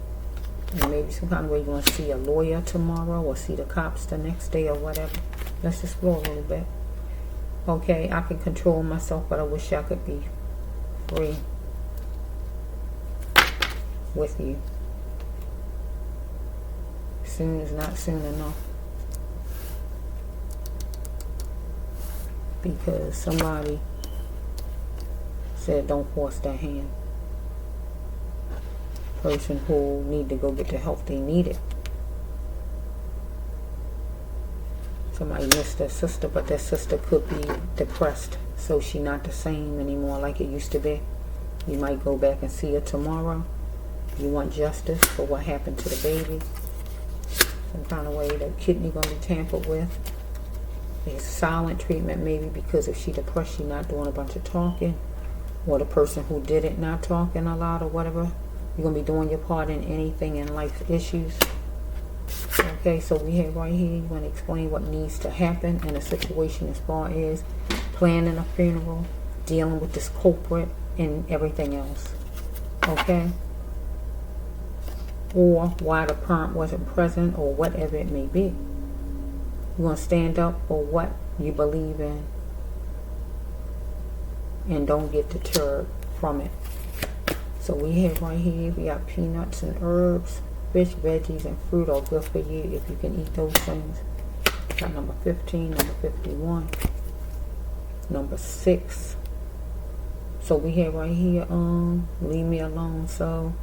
and maybe some kind of way you want to see a lawyer tomorrow, or see the cops the next day, or whatever. Let's just flow a little bit. Okay, I can control myself, but I wish I could be free with you. Soon is not soon enough, because somebody said don't force their hand. Person who need to go get the help they needed. Somebody missed their sister, but their sister could be depressed, so she not the same anymore like it used to be. You might go back and see her tomorrow. You want justice for what happened to the baby. Some kind of way the kidney gonna be tampered with. There's silent treatment maybe, because if she depressed, she not doing a bunch of talking, or the person who did it not talking a lot, or whatever. You're going to be doing your part in anything in life issues. Okay, so we have right here, you want to explain what needs to happen in a situation as far as planning a funeral, dealing with this culprit, and everything else. Okay? Or why the parent wasn't present, or whatever it may be. You want to stand up for what you believe in, and don't get deterred from it. So we have right here, we got peanuts and herbs, fish, veggies, and fruit are good for you if you can eat those things. Got number 15, number 51, number 6. So we have right here, leave me alone. So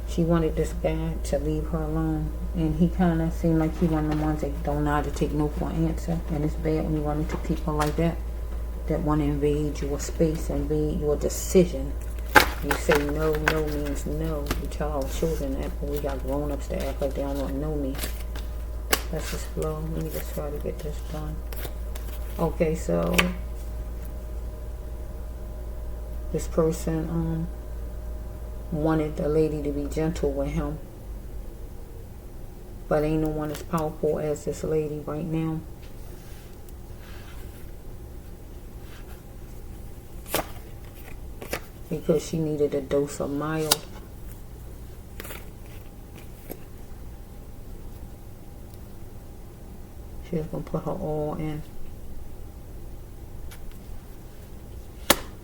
she wanted this guy to leave her alone, and he kind of seemed like he one of the ones that don't know how to take no for an answer. And it's bad when you run into people like that want to invade your space, invade your decision. You say no, no means no. We tell our children that, but we got grown-ups that act like they don't want to know me. Let's just flow. Let me just try to get this done. Okay, so this person wanted the lady to be gentle with him, but ain't no one as powerful as this lady right now. Because she needed a dose of mild. She's going to put her all in.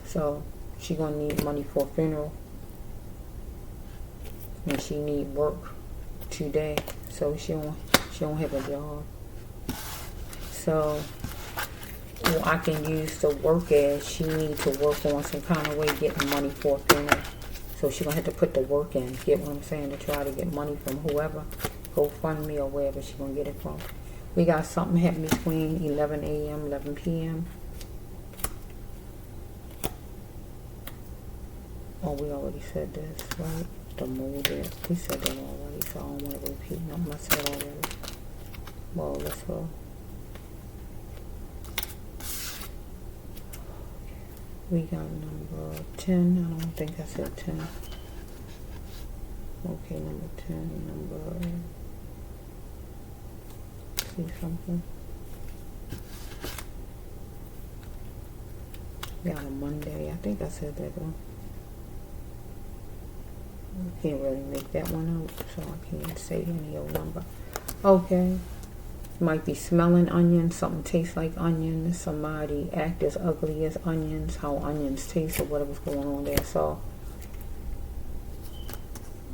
So she's going to need money for a funeral. And she need work today. So she don't have a job. So what I can use to work as, she need to work on some kind of way getting money for a funeral. So she's going to have to put the work in. Get what I'm saying? To try to get money from whoever. GoFundMe or wherever she's going to get it from. We got something happening between 11 a.m. 11 p.m. Oh, we already said this, right? The molded. We said that already, so I don't want to repeat nothing I said already. Well, let's go. We got number 10. I don't think I said 10. Okay, number 10. See something? got a Monday. I think I said that though. Can't really make that one out, so I can't say any old number. Okay. Might be smelling onions, something tastes like onions, somebody act as ugly as onions, how onions taste or whatever's going on there. So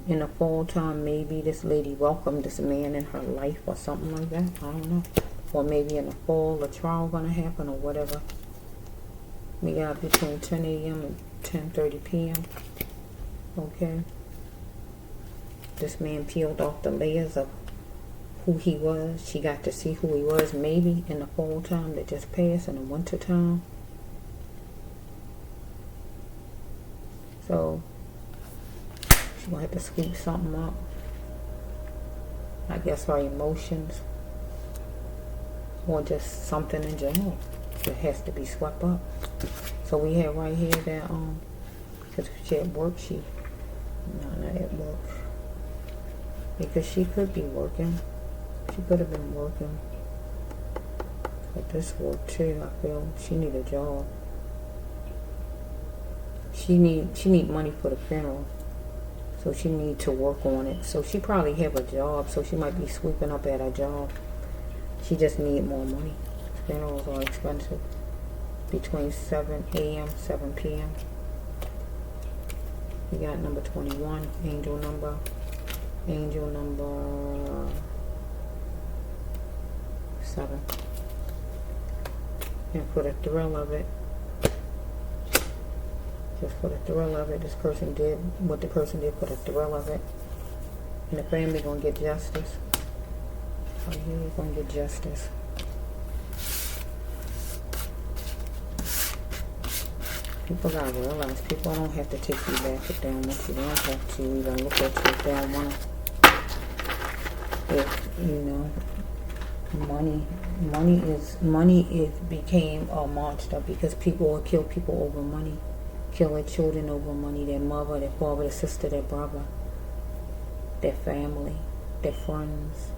in the fall time, maybe this lady welcomed this man in her life or something like that. I don't know. Or maybe in the fall a trial gonna happen or whatever. We got between 10 a.m. and 10:30 p.m. Okay. This man peeled off the layers of who he was. She got to see who he was maybe in the fall time that just passed, in the winter time. So she's gonna have to sweep something up. I guess her emotions, or just something in general that has to be swept up. So we have right here that because she at work, not at work, because she could be working. She could have been working. But this work too, I feel she need a job. She need money for the funeral. So she need to work on it. So she probably have a job, so she might be sweeping up at her job. She just need more money. Funerals are expensive. Between 7 a.m. 7 p.m. We got number 21, angel number 7. And for the thrill of it, just for the thrill of it, this person did what the person did for the thrill of it. And the family gonna get justice. Right here, you're gonna get justice. People gotta realize people don't have to take you back if they don't want you. They don't have to even look at you if they don't want to. If, money became a monster because people will kill people over money. Kill their children over money, their mother, their father, their sister, their brother, their family, their friends,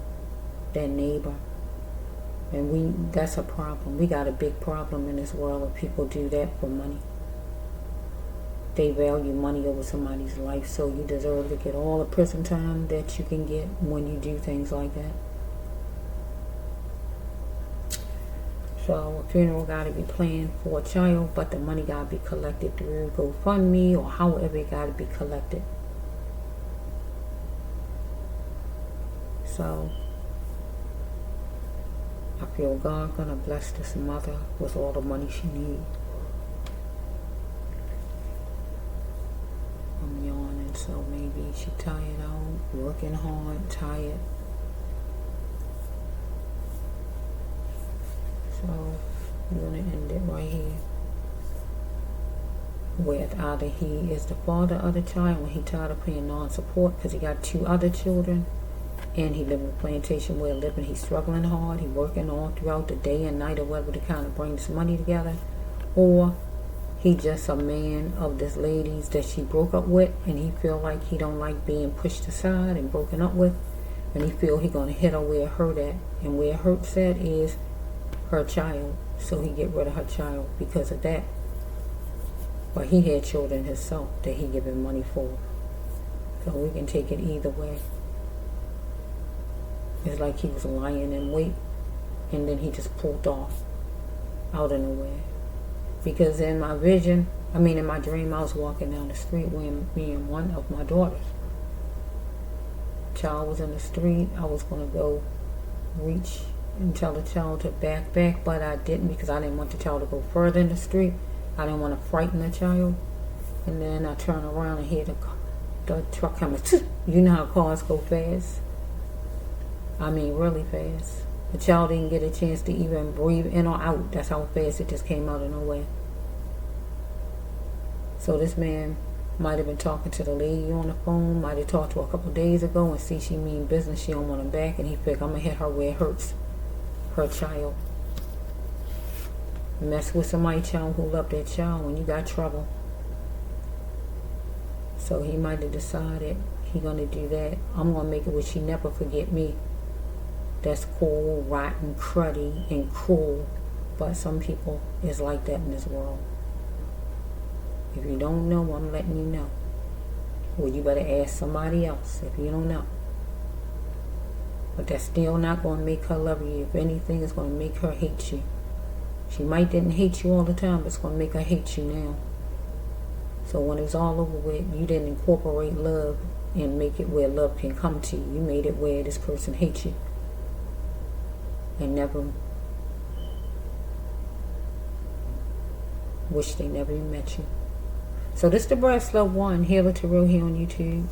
their neighbor. And that's a problem. We got a big problem in this world if people do that for money. They value money over somebody's life, so you deserve to get all the prison time that you can get when you do things like that. So a funeral got to be planned for a child, but the money got to be collected through GoFundMe or however it got to be collected. So I feel God gonna bless this mother with all the money she needs. I'm yawning, so maybe she tired out, working hard, tired. So I'm going to end it right here. With either he is the father of the child when he tired of paying non-support because he got 2 other children and he live in a plantation where living, he's struggling hard, he working all throughout the day and night or whatever to kind of bring this money together, or he just a man of this lady's that she broke up with and he feel like he don't like being pushed aside and broken up with, and he feel he gonna hit her where it hurt at, and where it hurts at is her child, so he get rid of her child because of that. But he had children himself that he giving money for, so we can take it either way. It's like he was lying in wait and then he just pulled off out of nowhere. Because in my vision, in my dream, I was walking down the street with me and one of my daughters. Child was in the street. I was going to go reach and tell the child to back, but I didn't because I didn't want the child to go further in the street. I didn't want to frighten the child. And then I turned around and hear the truck coming. You know how cars go fast? Really fast. The child didn't get a chance to even breathe in or out. That's how fast it just came out of nowhere. So this man might have been talking to the lady on the phone, might have talked to her a couple days ago and see she mean business, she don't want him back, and he figured I'm going to hit her where it hurts. Her child. Mess with somebody's child who loved their child when you got trouble. So he might have decided he going to do that. I'm going to make it where she never forget me. That's cold, rotten, cruddy, and cruel. But some people is like that in this world. If you don't know, I'm letting you know. Well, you better ask somebody else if you don't know. But that's still not going to make her love you. If anything, it's going to make her hate you. She might didn't hate you all the time, but it's going to make her hate you now. So when it's all over with, you didn't incorporate love and make it where love can come to you. You made it where this person hates you and never wish they never met you. So this the Breast Love 1, Healer Tarot here on YouTube.